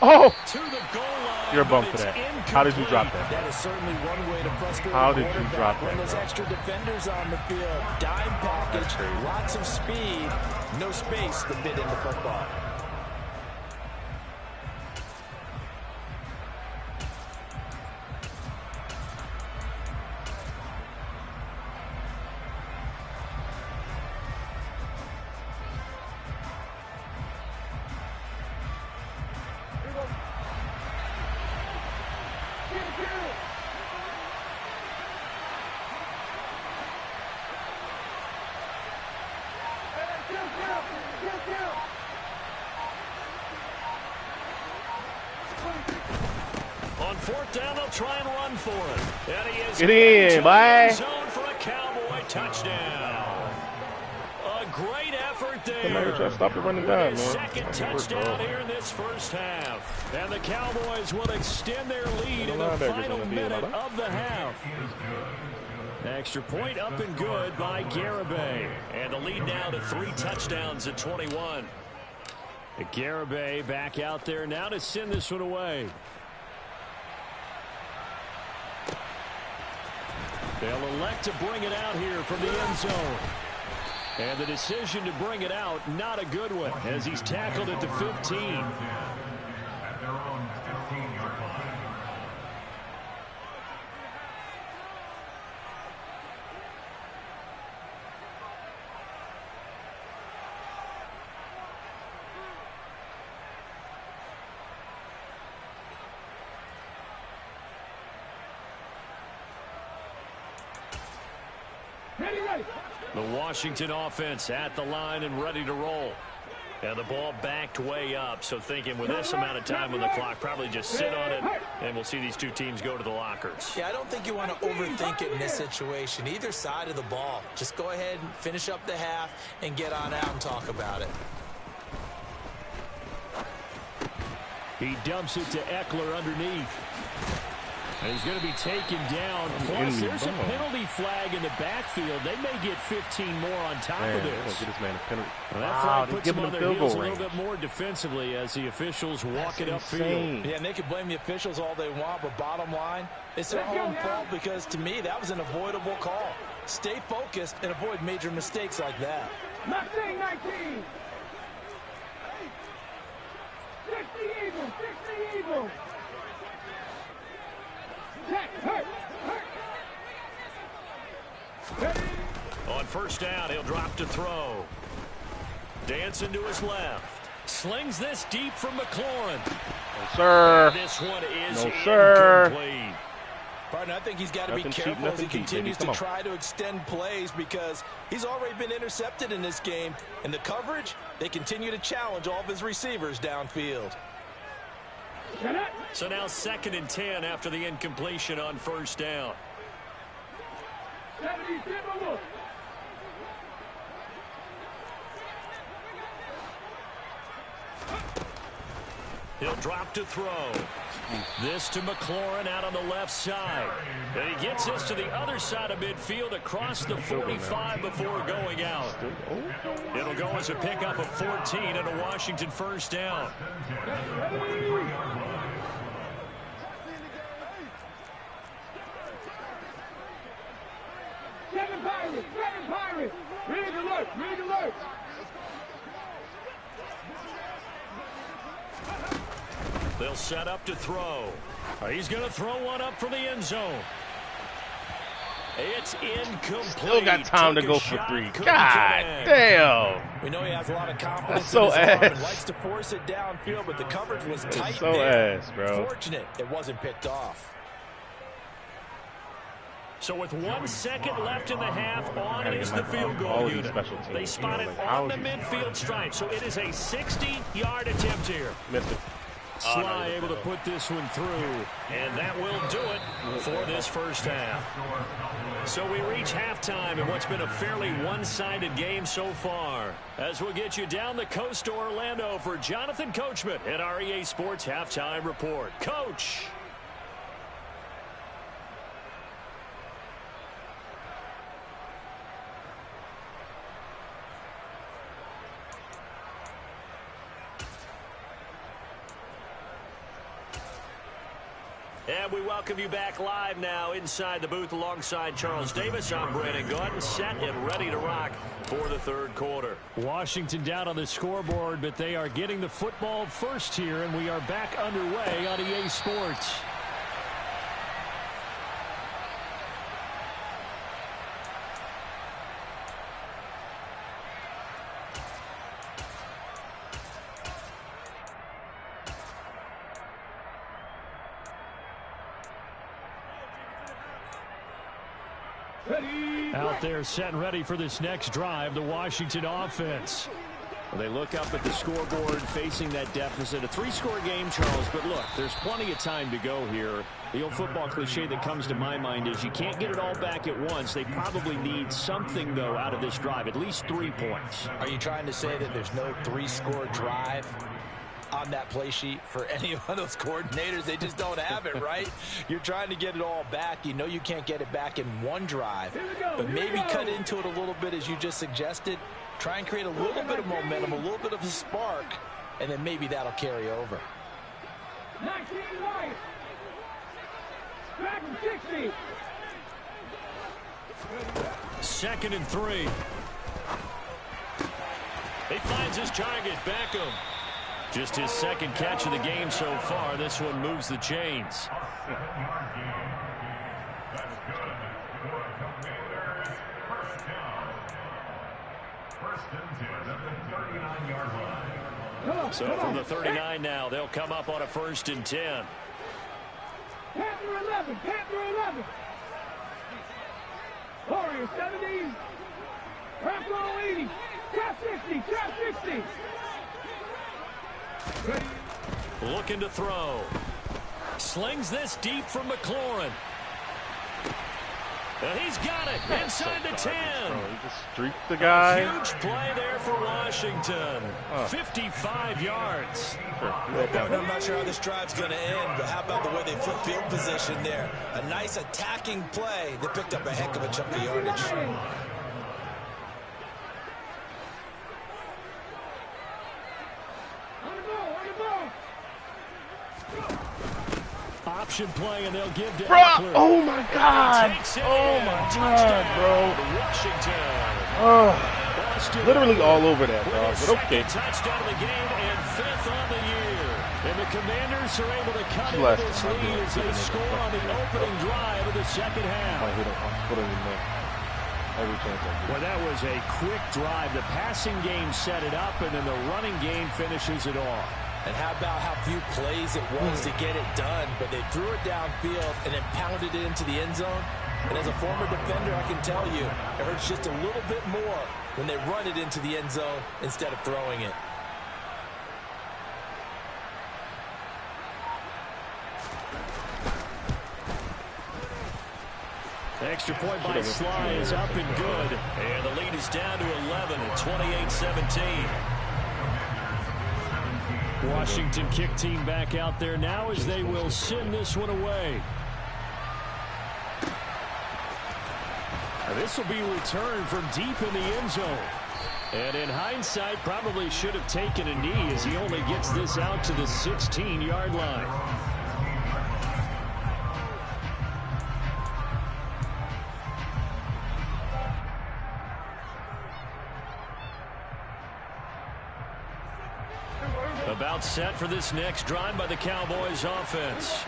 Oh! To the goal line. You're a bum for that. How did you drop that? That is certainly one way to frustrate. How did you drop When that? those extra defenders on the field, dime package, lots of speed, no space to fit into football. On 4th down, they'll try and run for it. And he is Get in, boy. zone for a Cowboy touchdown. A great effort there. Try to stop the running down, man. Second touchdown here in this first half. And the Cowboys will extend their lead in the final minute of the half. Extra point up and good by Garibay. And the lead now to 3 touchdowns at 21. Garibay back out there now to send this one away. They'll elect to bring it out here from the end zone. And the decision to bring it out, not a good one, as he's tackled at the 15. The Washington offense at the line and ready to roll. And the ball backed way up, so thinking with this amount of time on the clock, probably just sit on it, and we'll see these two teams go to the lockers. Yeah, I don't think you want to overthink it in this situation. Either side of the ball. Just go ahead and finish up the half and get on out and talk about it. He dumps it to Eckler underneath. And he's going to be taken down. Plus, there's a penalty flag in the backfield. They may get 15 more on top of this. Get this man a penalty. Well, that flag puts him on their heels a little bit more defensively as the officials walk it upfield. Yeah, and they can blame the officials all they want, but bottom line, it's their own fault because, to me, that was an avoidable call. Stay focused and avoid major mistakes like that. 19. 60 Eagles. 60 Eagles. On first down, he'll drop to throw. Dancing to his left. Slings this deep from McLaurin. No, sir. And this one is incomplete. Partner, I think he's got to be careful as he continues to try to extend plays because he's already been intercepted in this game. And the coverage, they continue to challenge all of his receivers downfield. So now 2nd and 10 after the incompletion on first down. He'll drop to throw. This to McLaurin out on the left side. And he gets this to the other side of midfield across the 45 before going out. It'll go as a pickup of 14 and a Washington first down. Seven Pirates. Read alert. They'll set up to throw. He's going to throw one up from the end zone. It's incomplete. Still got time to go for 3. God damn. We know he has a lot of confidence in his ass. arm and likes to force it downfield, but the coverage was tight. So ass, bro. Fortunate it wasn't picked off. So with 1 second left in the half, on is the field goal unit. They spot it on the midfield stripe, so it is a 60-yard attempt here. Missed it. Sly able to put this one through. And that will do it for this first half. So we reach halftime in what's been a fairly one-sided game so far. As we'll get you down the coast to Orlando for Jonathan Coachman at our EA Sports Halftime Report. Coach! And we welcome you back live now inside the booth alongside Charles Davis. I'm Brandon Gordon, set and ready to rock for the third quarter. Washington down on the scoreboard, but they are getting the football first here, and we are back underway on EA Sports. Out there set and ready for this next drive, the Washington offense. Well, they look up at the scoreboard facing that deficit. A 3-score game, Charles, but look, there's plenty of time to go here. The old football cliche that comes to my mind is you can't get it all back at once. They probably need something, though, out of this drive, at least 3 points. Are you trying to say that there's no 3-score drive on that play sheet for any of those coordinators? They just don't have it, right? You're trying to get it all back. You know you can't get it back in one drive, but maybe cut into it a little bit as you just suggested. Try and create a little bit of momentum, a little bit of a spark, and then maybe that'll carry over. 19 right. Back to 60. 2nd and 3. He finds his target, Beckham. Just his 2nd catch of the game so far. This one moves the chains. So from the 39 now, they'll come up on a 1st and 10. Panther 11, Panther 11. Warrior 70. Panther 80. Trap 60, trap 60. Ready. Looking to throw. Slings this deep from McLaurin. And he's got it inside the 10. He just streaked the guy. A huge play there for Washington. 55 yards. I'm not sure how this drive's going to end, but how about the way they flip field position there? A nice attacking play that picked up a heck of a chunk of yardage. Option play, and they'll give to Bro, oh my God. Oh my God, bro. Literally all over that, dog. But okay. Touchdown of the game and 5th on the year. And the Commanders are able to cut into this lead as they score on the opening drive of the 2nd half. Well, that was a quick drive. The passing game set it up, and then the running game finishes it off. And how about how few plays it was to get it done, but they threw it downfield and then pounded it into the end zone. And as a former defender, I can tell you, it hurts just a little bit more when they run it into the end zone instead of throwing it. Extra point by Sly is up and good. And the lead is down to 11 at 28-17. Washington kick team back out there now as they will send this one away. This will be returned from deep in the end zone. And in hindsight, probably should have taken a knee as he only gets this out to the 16-yard line. About set for this next drive by the Cowboys offense.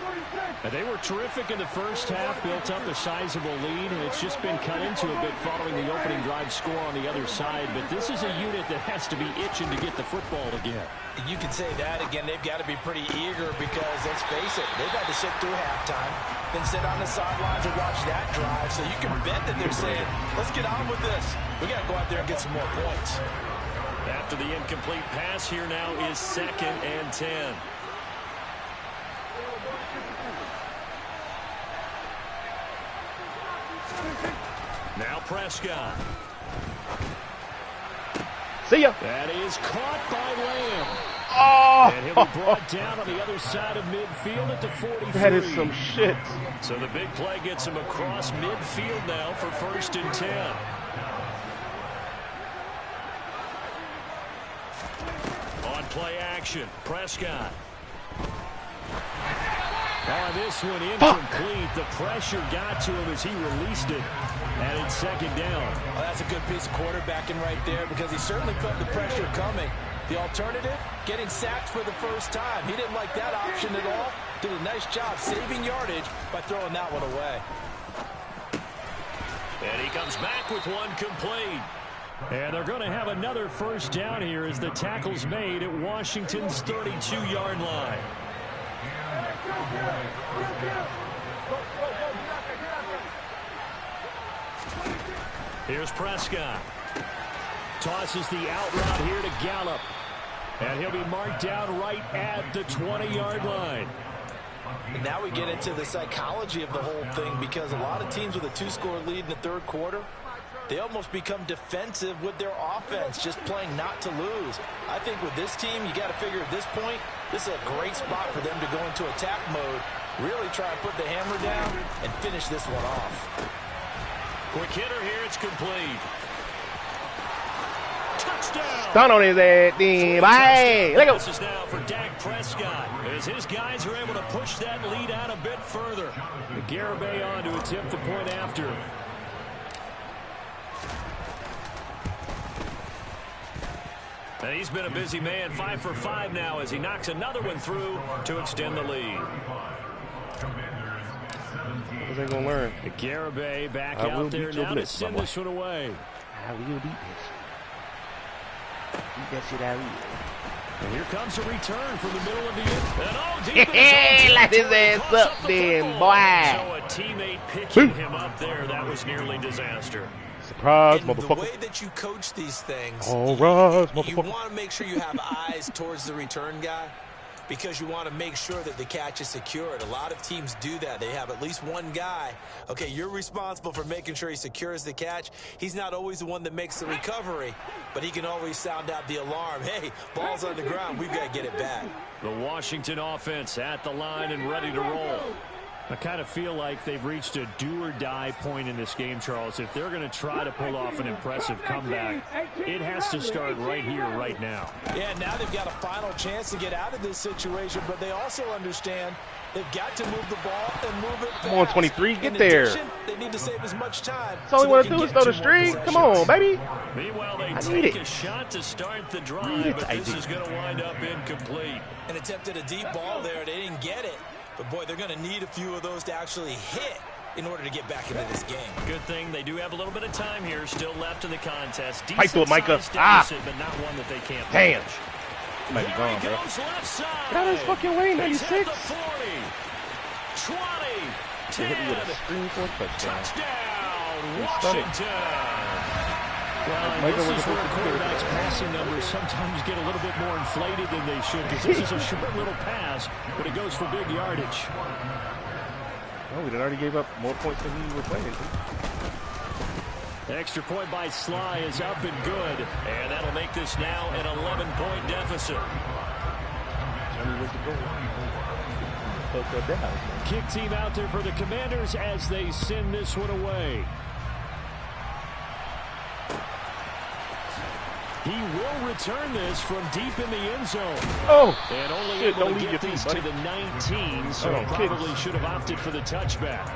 And they were terrific in the first half, built up a sizable lead, and it's just been cut into a bit following the opening drive score on the other side. But this is a unit that has to be itching to get the football again. You can say that again. They've got to be pretty eager because, let's face it, they've had to sit through halftime, then sit on the sidelines and watch that drive. So you can bet that they're saying, let's get on with this. We got to go out there and get some more points. After the incomplete pass, here now is 2nd and 10. Now Prescott. See ya. That is caught by Lamb. Oh! And he'll be brought down on the other side of midfield at the 43. That is some shit. So the big play gets him across midfield now for 1st and 10. Play action. Prescott. Oh, this one incomplete. The pressure got to him as he released it. And it's 2nd down. Well, that's a good piece of quarterbacking right there because he certainly felt the pressure coming. The alternative, getting sacked for the first time. He didn't like that option at all. Did a nice job saving yardage by throwing that one away. And he comes back with one complete. And they're going to have another 1st down here as the tackle's made at Washington's 32-yard line. Here's Prescott. Tosses the out route here to Gallup. And he'll be marked down right at the 20-yard line. And now we get into the psychology of the whole thing because a lot of teams with a 2-score lead in the 3rd quarter, they almost become defensive with their offense, just playing not to lose. I think with this team, you got to figure at this point, this is a great spot for them to go into attack mode, really try and put the hammer down and finish this one off. Quick hitter here, it's complete. Touchdown! Stun on his head, team. Bye. Let go. This is now for Dak Prescott as his guys are able to push that lead out a bit further. Garibay on to attempt the point after. And he's been a busy man, 5 for 5 now as he knocks another one through to extend the lead. What they gonna learn? Garibay back out there now to send this one away. I will beat this. Beat that shit out of you. And here comes a return from the middle of the end. And all deep Hey, light his ass up then, boy. So a teammate picking him up there, that was nearly disaster. Surprise, and motherfucker. The way that you coach these things, all right, you want to make sure you have eyes towards the return guy because you want to make sure that the catch is secured. A lot of teams do that. They have at least one guy. Okay, you're responsible for making sure he secures the catch. He's not always the one that makes the recovery, but he can always sound out the alarm. Hey, ball's on the ground. We've got to get it back. The Washington offense at the line and ready to roll. I kind of feel like they've reached a do-or-die point in this game, Charles. If they're going to try to pull off an impressive comeback, it has to start right here, right now. Yeah, now they've got a final chance to get out of this situation, but they also understand they've got to move the ball and move it fast. Come on, 23, get there. Addition, they need to save as much time. That's all we want to do is throw the string. Come on, baby. Meanwhile, they take a shot to start the drive, but this is going to wind up incomplete. And attempted a deep ball there. They didn't get it. But, boy, they're going to need a few of those to actually hit in order to get back into this game. Good thing they do have a little bit of time here still left in the contest. Fight to it, Micah. Deficit, but not one that they can't damn. manage. He might be gone, bro. Left side. Get out of his fucking way, 96. 40, 20, 10. Hit me with a screen for a touchdown. Touchdown, Washington. Well, this is where quarterbacks' passing numbers sometimes get a little bit more inflated than they should because this is a short little pass, but it goes for big yardage. Oh, we already gave up more points than we were playing. Extra point by Sly is up and good. And that'll make this now an 11-point deficit. Kick team out there for the Commanders as they send this one away. He will return this from deep in the end zone. Oh, and only shit, able don't to leave get your these feet, to the 19, so probably should have opted for the touchback.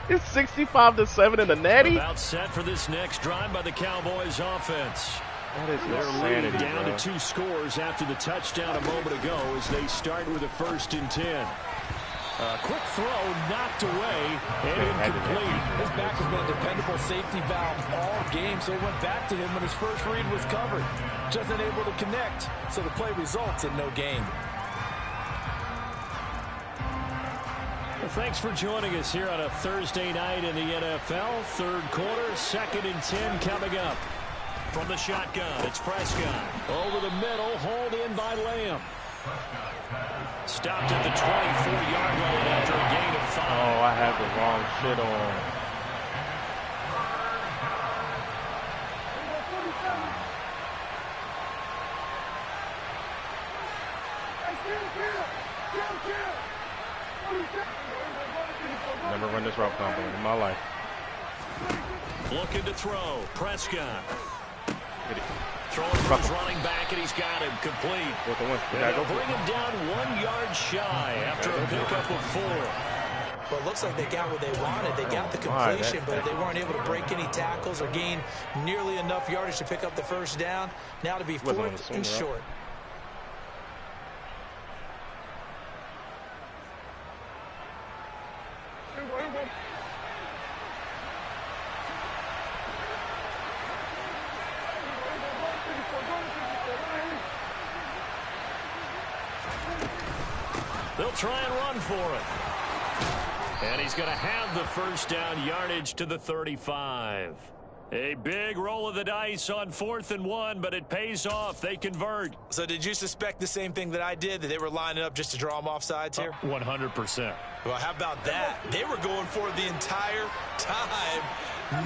65-7 in the natty. About set for this next drive by the Cowboys offense. They're leading down to 2 scores after the touchdown a moment ago as they start with a 1st and 10. A quick throw knocked away and incomplete. His back has been a dependable safety valve all game, so he went back to him when his first read was covered. Just unable to connect, so the play results in no gain. Well, thanks for joining us here on a Thursday night in the NFL. 3rd quarter, 2nd and 10 coming up. From the shotgun, it's Prescott. Over the middle, hauled in by Lamb. Stopped at the 24-yard line after a gain of 5. Oh, I have the wrong shit on. Never run this route combo in my life. Looking to throw. Prescott. Get it. Throwing for his running back, and he's got him complete. They'll bring him down 1 yard shy after a pickup of 4. Well, it looks like they got what they wanted. They got the completion, but they weren't able to break any tackles or gain nearly enough yardage to pick up the first down. Now to be 4th and short. They'll try and run for it. And he's going to have the first down yardage to the 35. A big roll of the dice on 4th and 1, but it pays off. They convert. So did you suspect the same thing that I did, that they were lining up just to draw them off sides here? 100%. Well, how about that? They were going for it the entire time.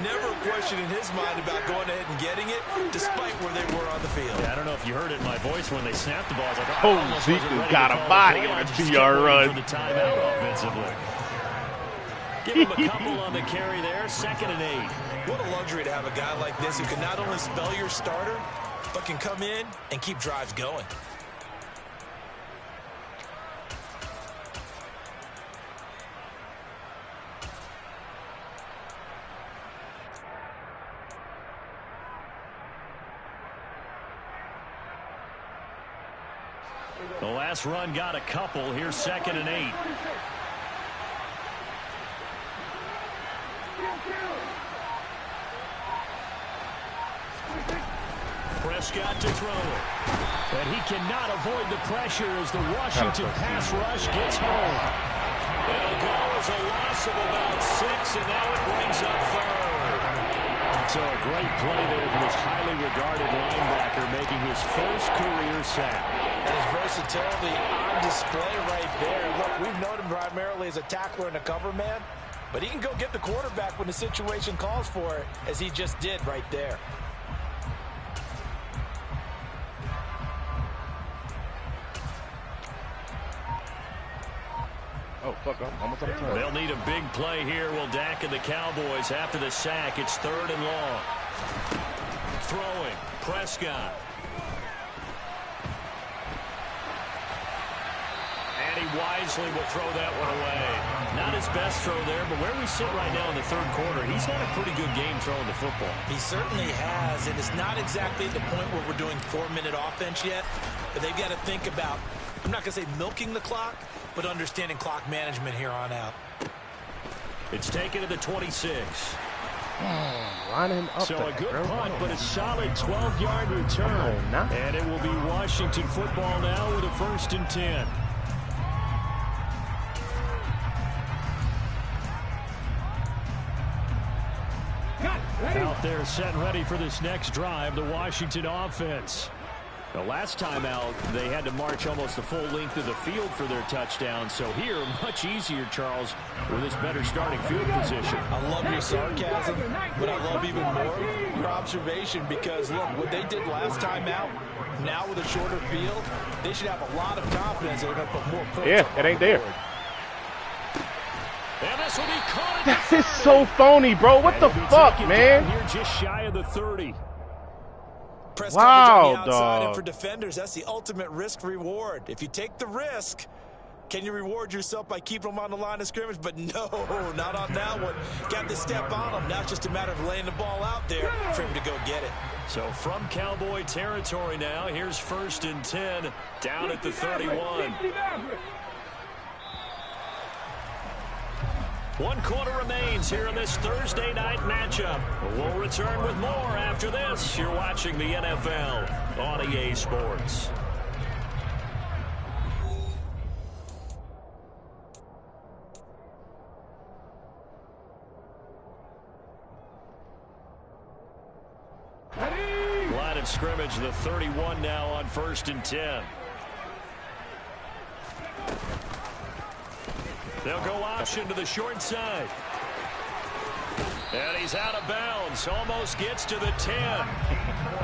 Never a question in his mind about going ahead and getting it, despite where they were on the field. Yeah, I don't know if you heard it in my voice when they snapped the ball. I was like, oh, Zeke got a body on a 2-yard run. For the timeout offensively. Give him a couple on the carry there. 2nd and 8. What a luxury to have a guy like this who can not only spell your starter, but can come in and keep drives going. The last run got a couple. Here's 2nd and 8. Prescott to throw it. And he cannot avoid the pressure as the Washington pass rush gets home. It'll go as a loss of about 6, and now it brings up 3rd. So a great play there for this highly regarded linebacker making his first career sack. And his versatility on display right there. Look, we've known him primarily as a tackler and a cover man, but he can go get the quarterback when the situation calls for it, as he just did right there. Oh, fuck, I'm almost out of time. They'll need a big play here. Will Dak and the Cowboys after the sack. It's 3rd and long. Throwing. Prescott. And he wisely will throw that one away. Not his best throw there, but where we sit right now in the 3rd quarter, he's had a pretty good game throwing the football. He certainly has, and it's not exactly at the point where we're doing 4-minute offense yet, but they've got to think about, I'm not going to say milking the clock, but understanding clock management here on out. It's taken to the 26. Line him up. So a good punt, but a solid 12-yard return. And it will be Washington football now with a 1st and 10. Out there set and ready for this next drive, the Washington offense. The last time out, they had to march almost the full length of the field for their touchdown. So here, much easier, Charles, with this better starting field position. I love your sarcasm, but I love even more your observation, because, look, what they did last time out, now with a shorter field, they should have a lot of confidence they're going to put more points. Yeah, it ain't there. And this will be caught. That is so phony, bro. What the fuck, man? Here just shy of the 30. Press wow, coverage on the outside, dog. and for defenders, that's the ultimate risk reward. If you take the risk, can you reward yourself by keeping them on the line of scrimmage? But no, not on that one. Got to step on them. Now it's just a matter of laying the ball out there for him to go get it. So from Cowboy territory now, here's 1st and 10 down at the 31. 1 quarter remains here in this Thursday night matchup. We'll return with more after this. You're watching the NFL on EA Sports. Line of scrimmage, the 31 now on 1st and 10. They'll go option to the short side. And he's out of bounds. Almost gets to the 10.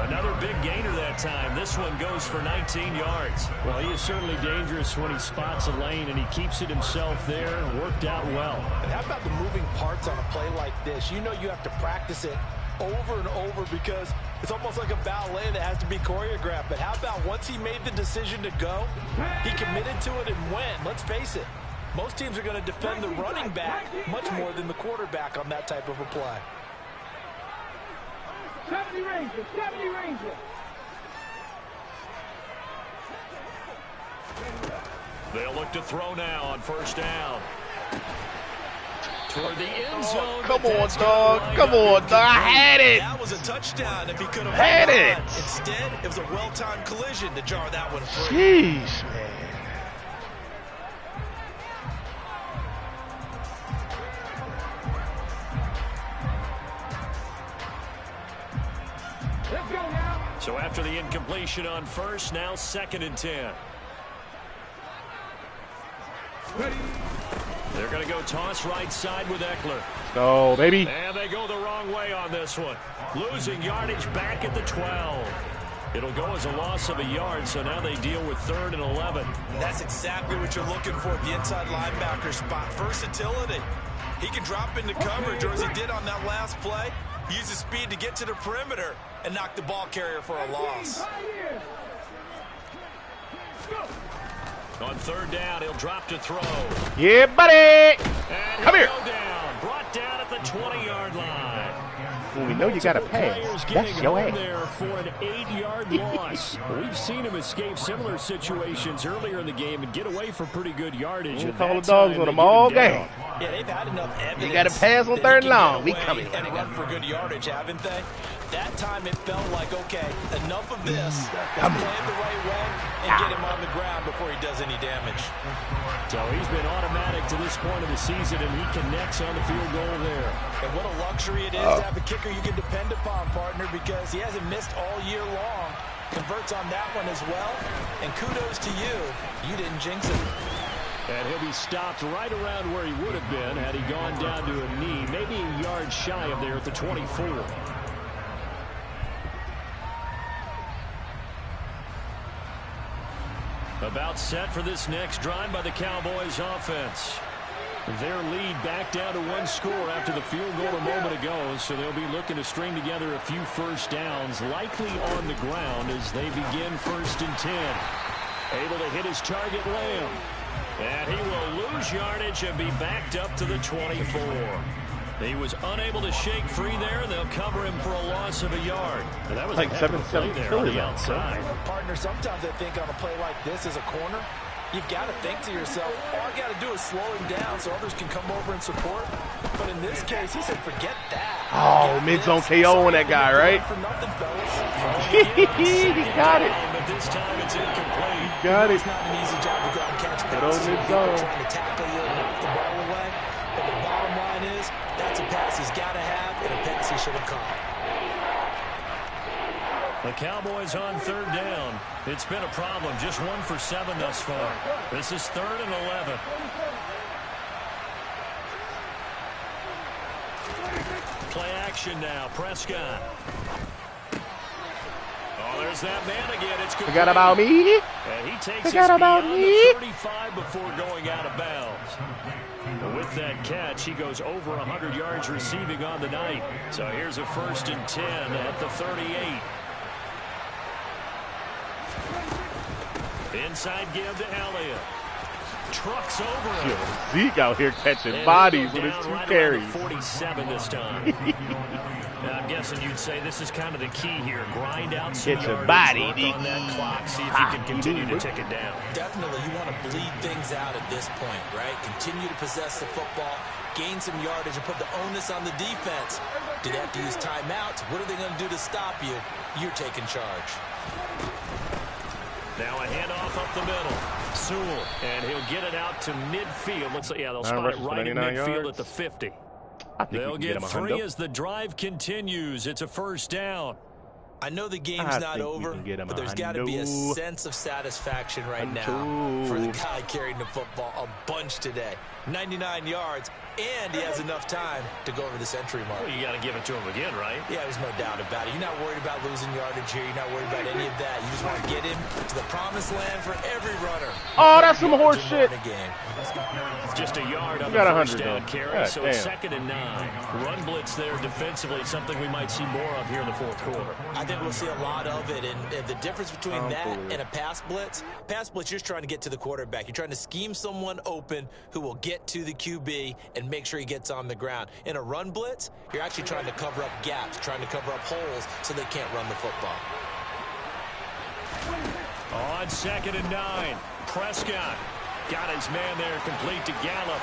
Another big gainer that time. This one goes for 19 yards. Well, he is certainly dangerous when he spots a lane, and he keeps it himself there. Worked out well. And how about the moving parts on a play like this? You know you have to practice it over and over, because it's almost like a ballet that has to be choreographed. But how about once he made the decision to go, he committed to it and went. Let's face it. Most teams are going to defend the running back much more than the quarterback on that type of a play. 70 Ranger, 70 Ranger. They'll look to throw now on 1st down. Toward the end zone. Come on, dog. Come on, dog. I had it. That was a touchdown if he could have had it. Instead, it was a well-timed collision to jar that one free. Jeez, man. So after the incompletion on 1st, now 2nd and 10. They're going to go toss right side with Eckler. Go, baby. And they go the wrong way on this one. Losing yardage back at the 12. It'll go as a loss of a yard, so now they deal with 3rd and 11. That's exactly what you're looking for at the inside linebacker spot. Versatility. He can drop into coverage, or as he did on that last play, use his speed to get to the perimeter and knock the ball carrier for a loss. On 3rd down, he'll drop to throw. Yeah, buddy. And come here. Go down. Brought down at the 20-yard line. When we know you got to pass, that's your ass. There for an 8-yard loss. We've seen him escape similar situations earlier in the game and get away for pretty good yardage. We'll call the dogs on them all game. Yeah, they've had enough evidence. You got to pass on 3rd and long. We coming. And run for good yardage, haven't they? That time it felt like, okay, enough of this. Let's play it the right way and get him on the ground before he does any damage. So he's been automatic to this point of the season, and he connects on the field goal there. And what a luxury it is to have a kicker you can depend upon, partner, because he hasn't missed all year long. Converts on that one as well. And kudos to you. You didn't jinx it. And he'll be stopped right around where he would have been had he gone down to a knee, maybe a yard shy of there at the 24. About set for this next drive by the Cowboys offense. Their lead back down to 1 score after the field goal a moment ago, so they'll be looking to string together a few first downs, likely on the ground as they begin 1st and 10. Able to hit his target, Lamb. And he will lose yardage and be backed up to the 24. He was unable to shake free there, and they'll cover him for a loss of a yard. And that was like a heck of a play there on the outside. Partner, sometimes I think on a play like this as a corner, you've got to think to yourself, all I got to do is slow him down so others can come over and support. But in this case, he said, forget that. Oh, mid-zone KO on that guy, right? For nothing, fellas. He got it. But this time it's incomplete. Got it. It's not an easy job to go out and catch Good old passes. mid-zone. Trying to tackle you and knock the ball away. But the bottom line is, that's a pass he's got to have and a pass he should have caught. The Cowboys on 3rd down. It's been a problem. Just 1 for 7 thus far. This is 3rd and 11. Play action now. Prescott. Oh, there's that man again. It's complete. Forgot about me. And he takes us beyond the 35 before going out of bounds. With that catch, he goes over 100 yards receiving on the night. So here's a 1st and 10 at the 38. Inside give to Elliott. Trucks over him. Zeke out here catching bodies with his 2 right carries. 47 this time. Now, I'm guessing you'd say this is kind of the key here. Grind out some Get your yardage, body, work on that clock, see if you can continue to tick it down. Definitely, you want to bleed things out at this point, right? Continue to possess the football, gain some yardage, and put the onus on the defense. Do they have to use timeouts? What are they going to do to stop you? You're taking charge. Now a handoff up the middle. Sewell, and he'll get it out to midfield. Looks like, yeah, they'll spot it right in midfield at the 50. They'll get 3 as the drive continues. It's a 1st down. I know the game's not over, but there's got to be a sense of satisfaction right now for the guy carrying the football a bunch today. 99 yards, and he has enough time to go over the century mark. Well, you got to give it to him again, right? Yeah, there's no doubt about it. You're not worried about losing yardage here. You're not worried about any of that. You just want to get him to the promised land for every runner. Oh, that's some horse shit. Just a yard on the 1st down carry, so it's 2nd and 9. Run blitz there defensively, something we might see more of here in the 4th quarter. I think we'll see a lot of it, and the difference between that and a pass blitz, you're just trying to get to the quarterback. You're trying to scheme someone open who will get to the QB and make sure he gets on the ground. In a run blitz, you're actually trying to cover up gaps, trying to cover up holes so they can't run the football. On 2nd and 9, Prescott got his man there, complete to Gallup.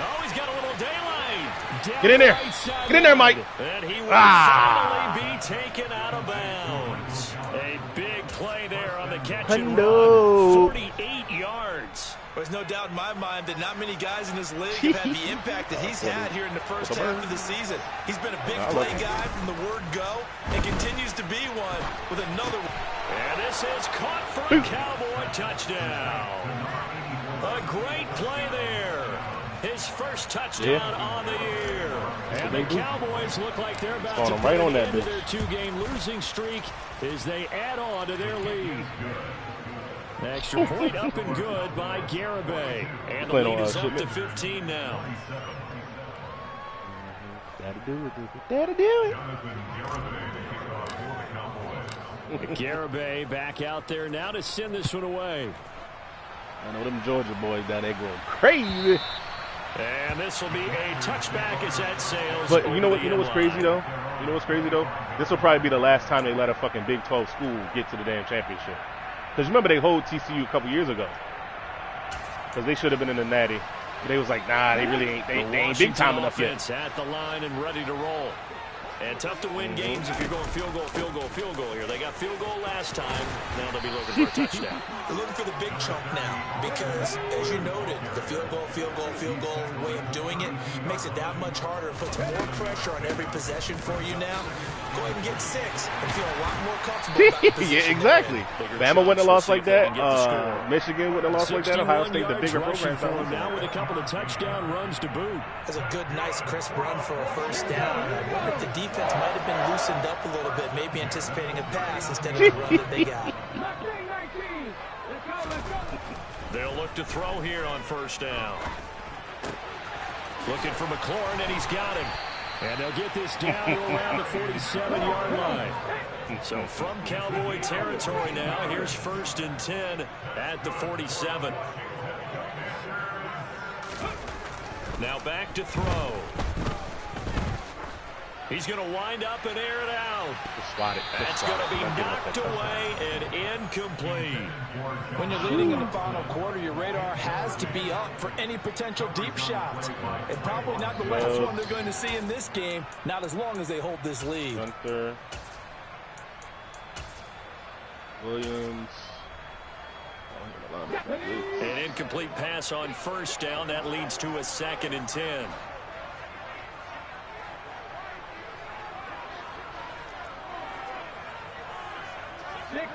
Oh, he's got a little daylight. Get in there. Get in there, Mike. And he will finally be taken out of bounds. A big play there on the catch and run. 48 yards. There's no doubt in my mind that not many guys in this league have had the impact that he's had here in the first half of the season. He's been a big play guy from the word go and continues to be one with another one. And this is caught for a Cowboy touchdown. A great play there. His first touchdown on the year. And the Cowboys look like they're about to put an end to their 2-game losing streak as they add on to their lead. Extra point up and good by Garibay. And the lead is up to 15 now. Gotta do it. Gotta do it. Garibay back out there now to send this one away. I know them Georgia boys down there going crazy. And this will be a touchback as that sails. But you know over what's crazy though? You know what's crazy though? This will probably be the last time they let a fucking Big 12 school get to the damn championship. Because remember they hold TCU a couple years ago. Because they should have been in the Natty. But they was like, nah, they really ain't. They ain't big time enough yet. At the line and ready to roll. And tough to win games if you're going field goal here. They got field goal last time. Now they'll be looking for a touchdown. They're looking for the big chunk now because, as you noted, the field goal way of doing it makes it that much harder. It puts more pressure on every possession for you now. Go ahead and get 6 and feel a lot more comfortable about the position. Yeah, exactly. Bama wouldn't have lost like that. Michigan wouldn't have lost like that. Ohio State, the bigger program. Now with a couple of touchdown runs to boot. That's a good, nice, crisp run for a first down. I wonder if the defense might have been loosened up a little bit, maybe anticipating a pass instead of the run that they got. They'll look to throw here on first down. Looking for McLaurin, and he's got him. And they'll get this down to around the 47-yard line. So from Cowboy territory now, here's 1st and 10 at the 47. Now back to throw. He's going to wind up and air it out. That's going to be knocked away and incomplete. When you're leading in the final quarter, your radar has to be up for any potential deep shots. And probably not the last one they're going to see in this game, not as long as they hold this lead. Gunther. Williams. An incomplete pass on first down. That leads to a 2nd and 10.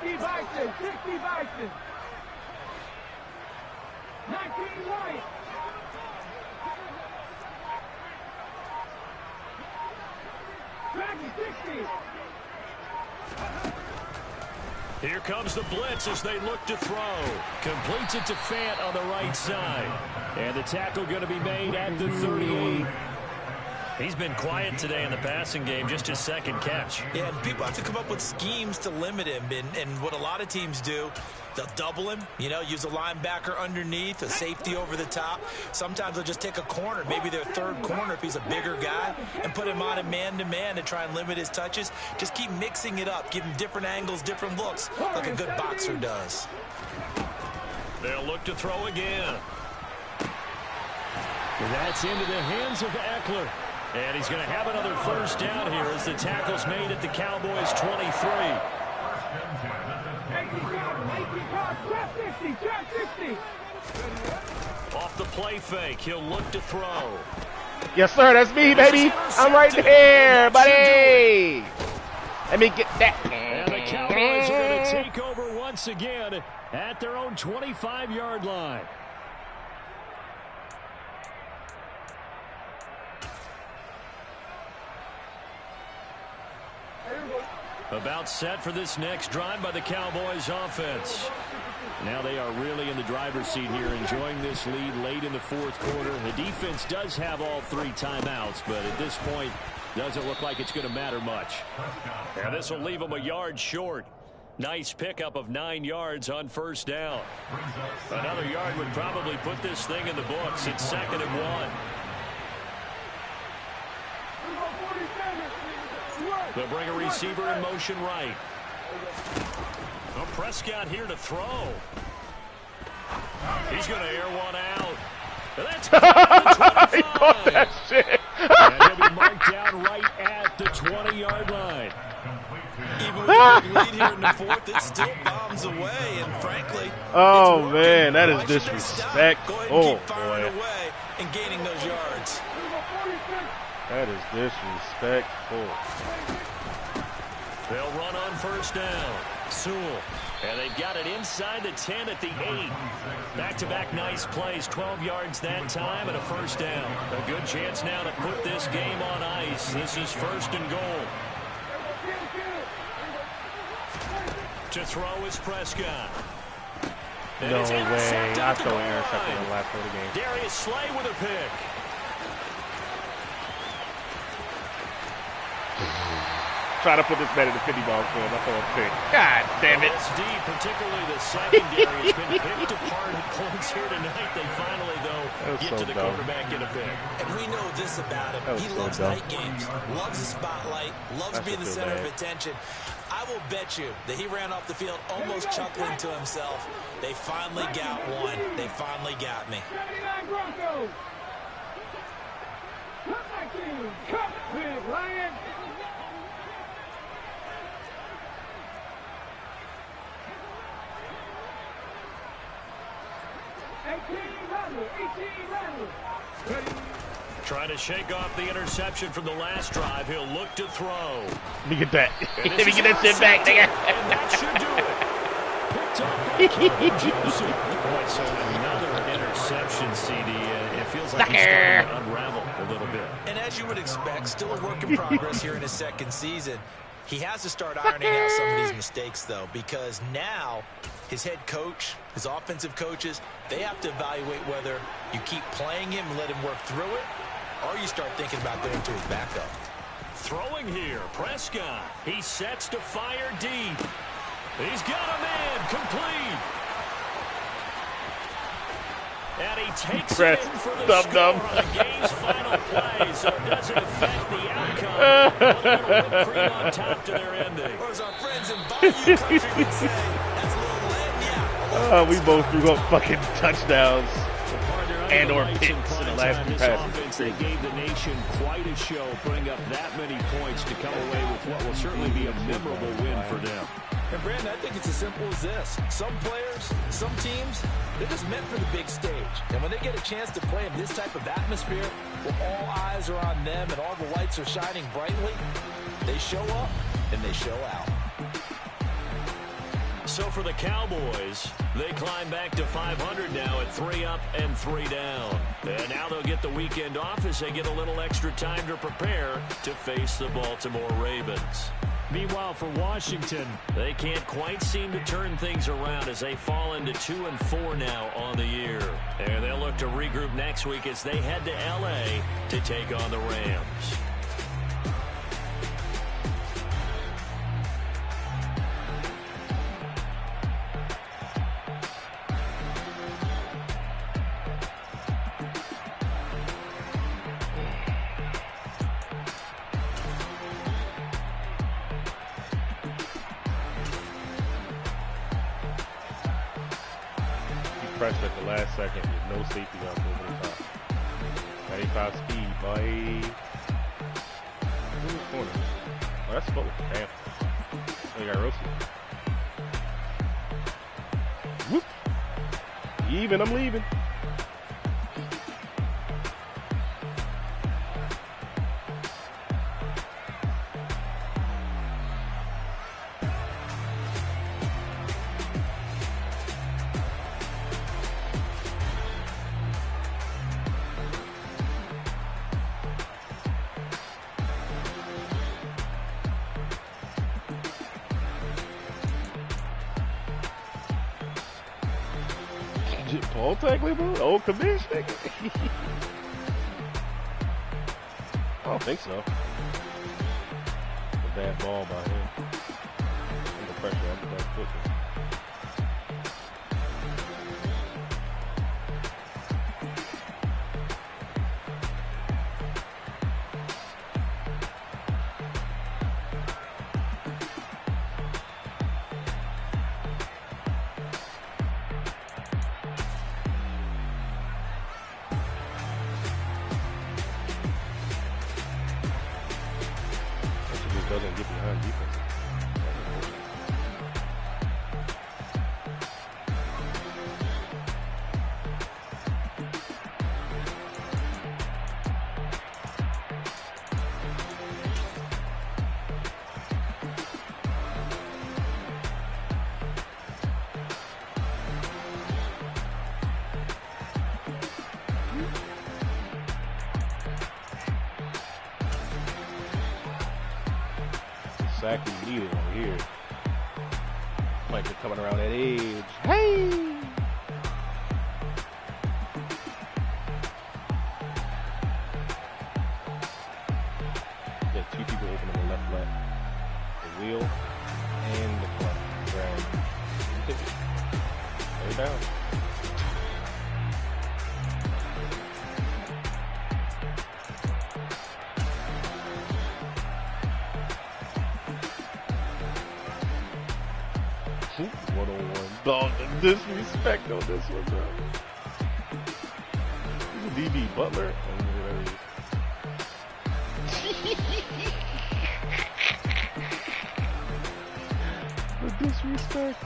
Bison, 60 Bison. 19 White. Dragon, 60. Here comes the blitz as they look to throw. Completes it to Fant on the right side. And the tackle going to be made at the 38. He's been quiet today in the passing game, just his 2nd catch. Yeah, and people have to come up with schemes to limit him. And what a lot of teams do, they'll double him, use a linebacker underneath, a safety over the top. Sometimes they'll just take a corner, maybe their 3rd corner if he's a bigger guy, and put him on a man-to-man to try and limit his touches. Just keep mixing it up, give him different angles, different looks, like a good boxer does. They'll look to throw again. That's into the hands of Eckler. And he's going to have another first down here as the tackle's made at the Cowboys 23. Off the play fake, he'll look to throw. Yes, sir, that's me, baby. I'm right there, buddy. Let me get that. And the Cowboys are going to take over once again at their own 25-yard line. About set for this next drive by the Cowboys offense. Now they are really in the driver's seat here, enjoying this lead late in the 4th quarter. The defense does have all 3 timeouts, but at this point, doesn't look like it's going to matter much. And this will leave them a yard short. Nice pickup of 9 yards on first down. Another yard would probably put this thing in the books. It's 2nd and 1. They'll bring a receiver in motion right. Well, Prescott here to throw. He's going to air one out. That's he caught that shit. And he'll be marked down right at the 20-yard line. Even with a big lead here in the 4th, it still bombs away. And frankly, oh man, that is disrespect. Oh boy, away and gaining those yards. That is disrespectful. They'll run on first down. Sewell. And they've got it inside the 10 at the 8. Back-to-back nice plays. 12 yards that time and a first down. A good chance now to put this game on ice. This is 1st and goal. To throw is Prescott. No way. I throw an interception in the last play of the game. Darius Slay with a pick. try to put this man in the 50-ball field. That's all I'm saying. God damn it. SD, particularly the secondary, has been picked apart at points here tonight. They finally, though, get to the quarterback in a pick. And we know this about him. He loves night games, loves the spotlight, loves being the center of attention. I will bet you that he ran off the field almost chuckling to himself. They finally got one. They finally got me. 79 Broncos. Come back in. Come big, Lion. Trying to shake off the interception from the last drive. He'll look to throw. Let me get that. Let me get that shit back, nigga. And that should do it. Picked up by Kevin Joseph. Boy, so another interception, CD. It feels like he's starting to unravel a little bit. And as you would expect, still a work in progress here in his second season. He has to start ironing out some of these mistakes, though, because now his head coach, his offensive coaches, they have to evaluate whether you keep playing him and let him work through it, or you start thinking about going to his backup. Throwing here, Prescott. He sets to fire deep. He's got a man complete. And he takes it in for the score on the game's final play, so it doesn't affect the outcome. A little whipped cream on top to their ending. Or as our friends in Bayou Country would say, that's a little land, We both threw up fucking touchdowns and or picks in the last two passes. They gave the nation quite a show, putting up that many points to come away with what will certainly be a memorable win for them. And Brandon, I think it's as simple as this. Some players, some teams, they're just meant for the big stage. And when they get a chance to play in this type of atmosphere, where all eyes are on them and all the lights are shining brightly, they show up and they show out. So for the Cowboys, they climb back to 500 now at 3 up and 3 down. And now they'll get the weekend off as they get a little extra time to prepare to face the Baltimore Ravens. Meanwhile, for Washington, they can't quite seem to turn things around as they fall into 2-4 now on the year. And they'll look to regroup next week as they head to L.A. to take on the Rams. Pressed at the last second with no safety up over the top. 95 speed, boy. Who's in the corner? Oh, that's slow. Damn. Oh, you got roasted. Whoop. Even, I'm leaving. Paul tackling, bro? Old commish, nigga? I don't think so. A bad ball by him. Under pressure, under that quickly. Doesn't get behind defense. Sack we needed over here. Mike is coming around that edge. Hey! Got two people open on the left flat. it down. One-on-one. Dog, the disrespect on this one, bro. He's a DB Butler. The disrespect.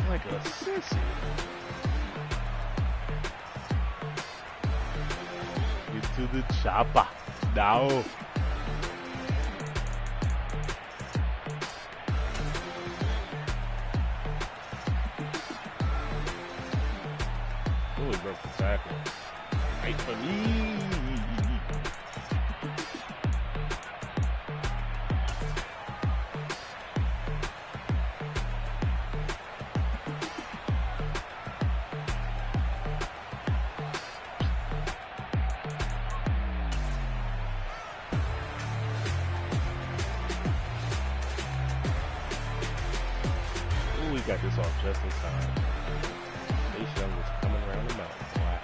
Like a sissy. Get to the chopper. Now. Really broke the tackle. Right for me. Got this off just in time. Chase Young was coming around the mountain. Wow.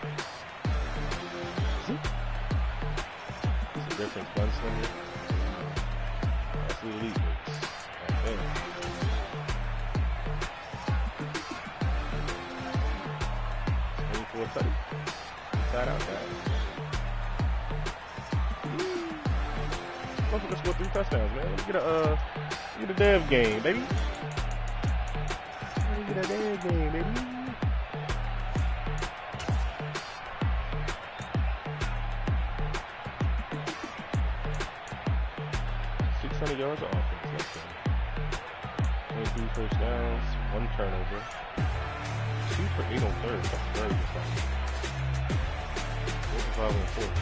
It's a difference, gunslinger. That's the elite works. Okay. 24-30. Inside out guys. Let's score 3 touchdowns, man. Let me get a dev game, baby. Get a dev game, baby. Yards of offense. 23 first downs, 1 turnover, 2 for 8 on third. That's very good stuff. 4 for 5 on fourth.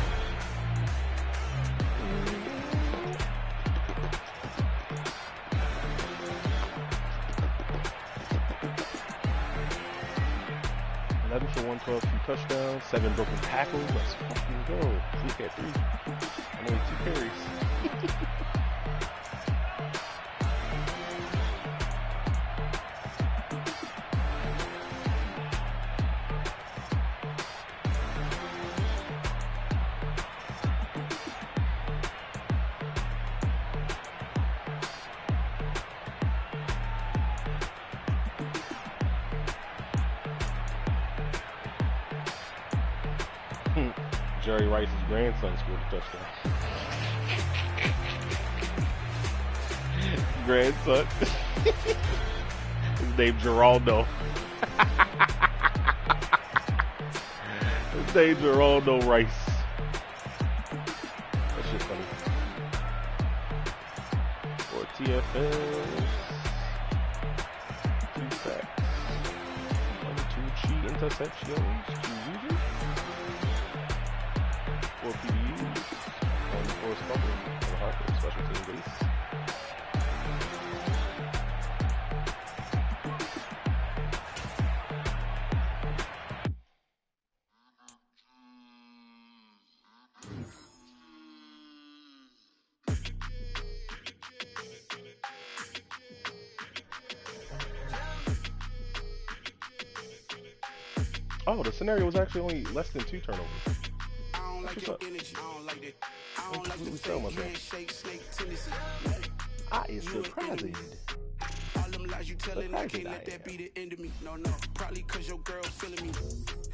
11 for 112, 2 touchdowns, 7 broken tackles. Let's fucking go. Zeke at 3. And only 2 carries. Jerry Rice's grandson scored a touchdown. Grandson. His name Geraldo. His name Geraldo Rice. That shit funny. For TFS. 2 sacks. 2 cheat interceptions. 2 losers. 4 PBUs, 1 forced fumble, 1 Harper, special team base. Oh, the scenario was actually only less than 2 turnovers. What's up? I is surprising. All them lies you telling, I can't let that be the end of me. No, probably cause your girl feeling me.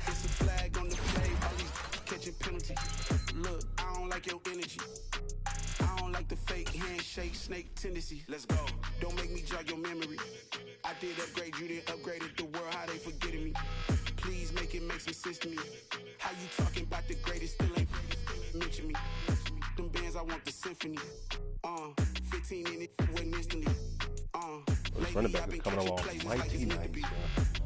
It's a flag on the play, all these catching penalties. Look, I don't like your energy. I don't like the fake handshake, snake tendency. Let's go. Don't make me jog your memory. I did upgrade, you didn't upgrade it. The world, how they forgetting me. Please make it make some sense to me. How you talking about the greatest, still ain't mention me. Them bands, I want the symphony. 15 in it, went instantly. This running back is coming along mighty nice, bro.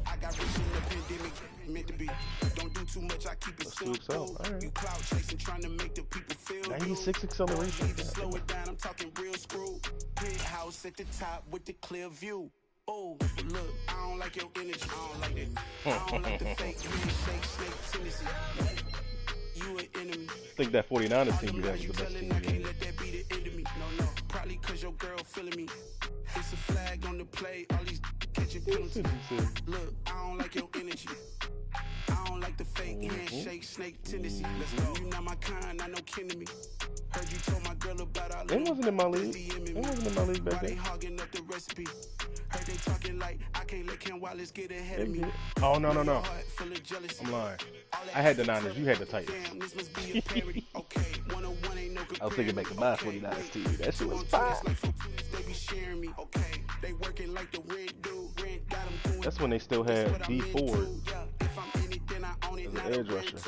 I got rich in the pandemic, meant to be. Don't do too much, I keep it simple. You cloud chasing, trying to make the people feel 96 acceleration. Slow it down, I'm talking real screw. Penthouse at the top with the clear view. Oh, look, I don't like your energy, I don't like that. I don't like the fake handshake, snake tendency. You an enemy. I think that 49ers team is actually the best team. I can't let that be the end of me. No, probably cause your girl feeling me. It's a flag on the play, all these catching penalties. Look, I don't like your energy. I don't like the fake handshake, snake tendency. Let's go. You not my kind, I know kin to me. Heard you told my girl about all They wasn't in my league. They wasn't in my league back then. Why they then. hogging up the recipe? Heard they talking like I can't let Ken Wallace get ahead of me. Oh, no. I'm lying. I had the Niners. You had the Titans. I was thinking making my 49ers team. That shit was fire. That's when they still had D Ford as an edge rusher.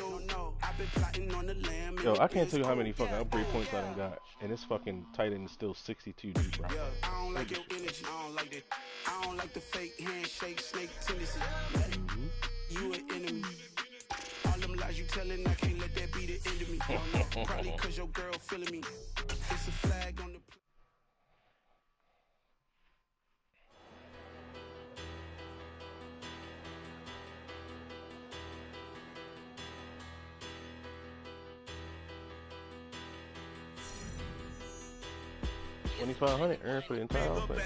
Yo, I can't tell you how many fucking upgrade points I done got. And this fucking tight end is still 62 deep, bro. I don't like your energy. I don't like that. I don't like the fake handshake, snake tendency. You an enemy. All them lies you telling, I can't let that be the end of me. Probably cause your girl feeling me. It's a flag on the 2,500 earned for the entire offense.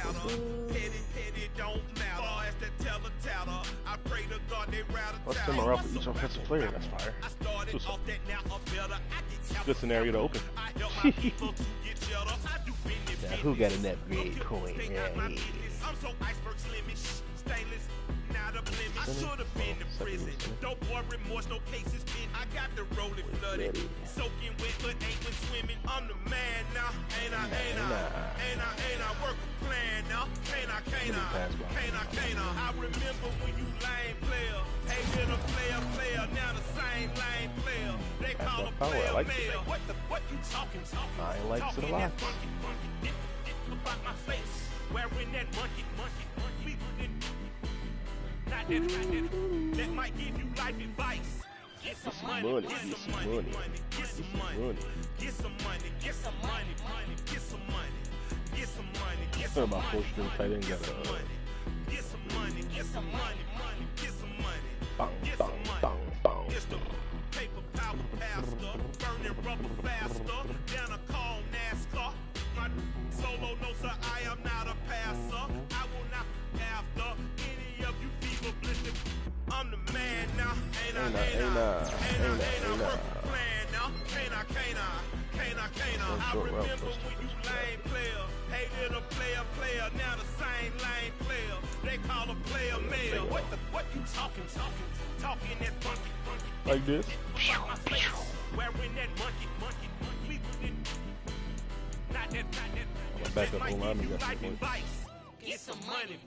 Let's send around for each offensive player. That's fire. Good scenario to open. Now, who got an upgrade coin? Yeah, I should have been in prison. No boy remorse, no cases pinned. I got the rolling flooded. Soaking wet, but ain't been swimming. I'm the man now. Ain't I? Work a plan now. Can't I? I remember when you lame player. Hey, been a player. Now the same lame player. They call a player mayor. What you talking? I ain't like it a lot. About my face. Wearing that monkey. That might give you life advice. Get some money. Get some money. My full string tight end got bang. It's the paper power pastor, burning rubber faster than a call NASCAR. My solo no sir, I am not a passer. I will not after any of you fever blistered. I'm the man now. Ain't I? Work a plan now. Can't I? I remember when you lame player. Hated a player. Now the same lame player. They call a player mayor. What you talking? Talking that funky. Like this. About my face. Wearing that monkey. Not that. Back up on line, got some points. Get some money.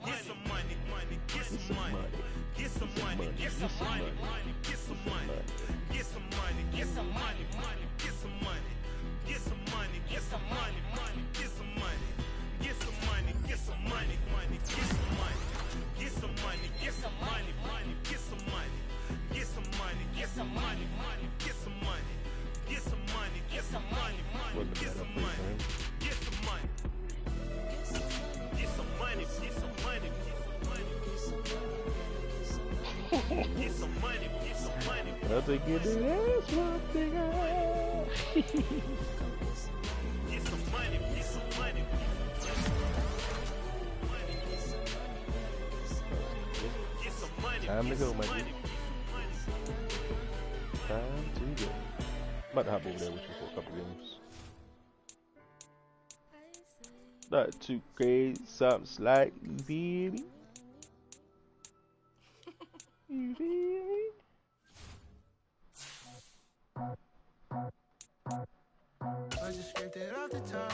I'll take you to this one thing. Time to go, my dude. Time to go. I'm about to hop over there with you for a couple games. Not too crazy, something slightly, baby. You feel me? I just scraped it off the top,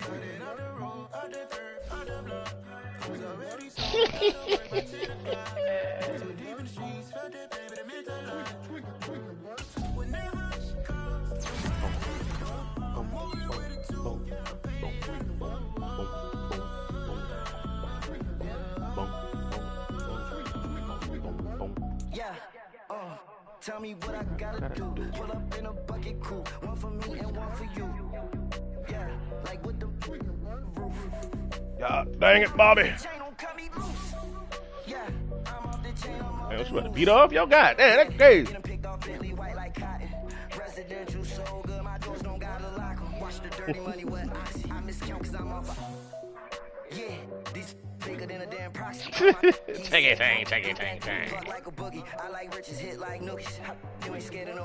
cut it out the road, out the dirt, out the block. Was already so I don't work back to the block. Too deep in the streets, felt that baby, that meant a lot. Whenever she calls, I'm moving with it too. Yeah, I'm paying for it. Yeah, Tell me what I gotta do. Pull up in a bucket crew. One for me and one for you. Yeah, like with the roof. God dang it, Bobby. Yeah, I'm off the chain. Man, what you about to beat off? Yo, God damn, that's crazy. Residential so good, my doors don't gotta lock 'em. Watch the dirty money with oxy. I miscount cause I'm off. Yeah, these bigger than a damn proxy. Take it. Fuck like a boogie. I like riches hit like nookies. You ain't scared of no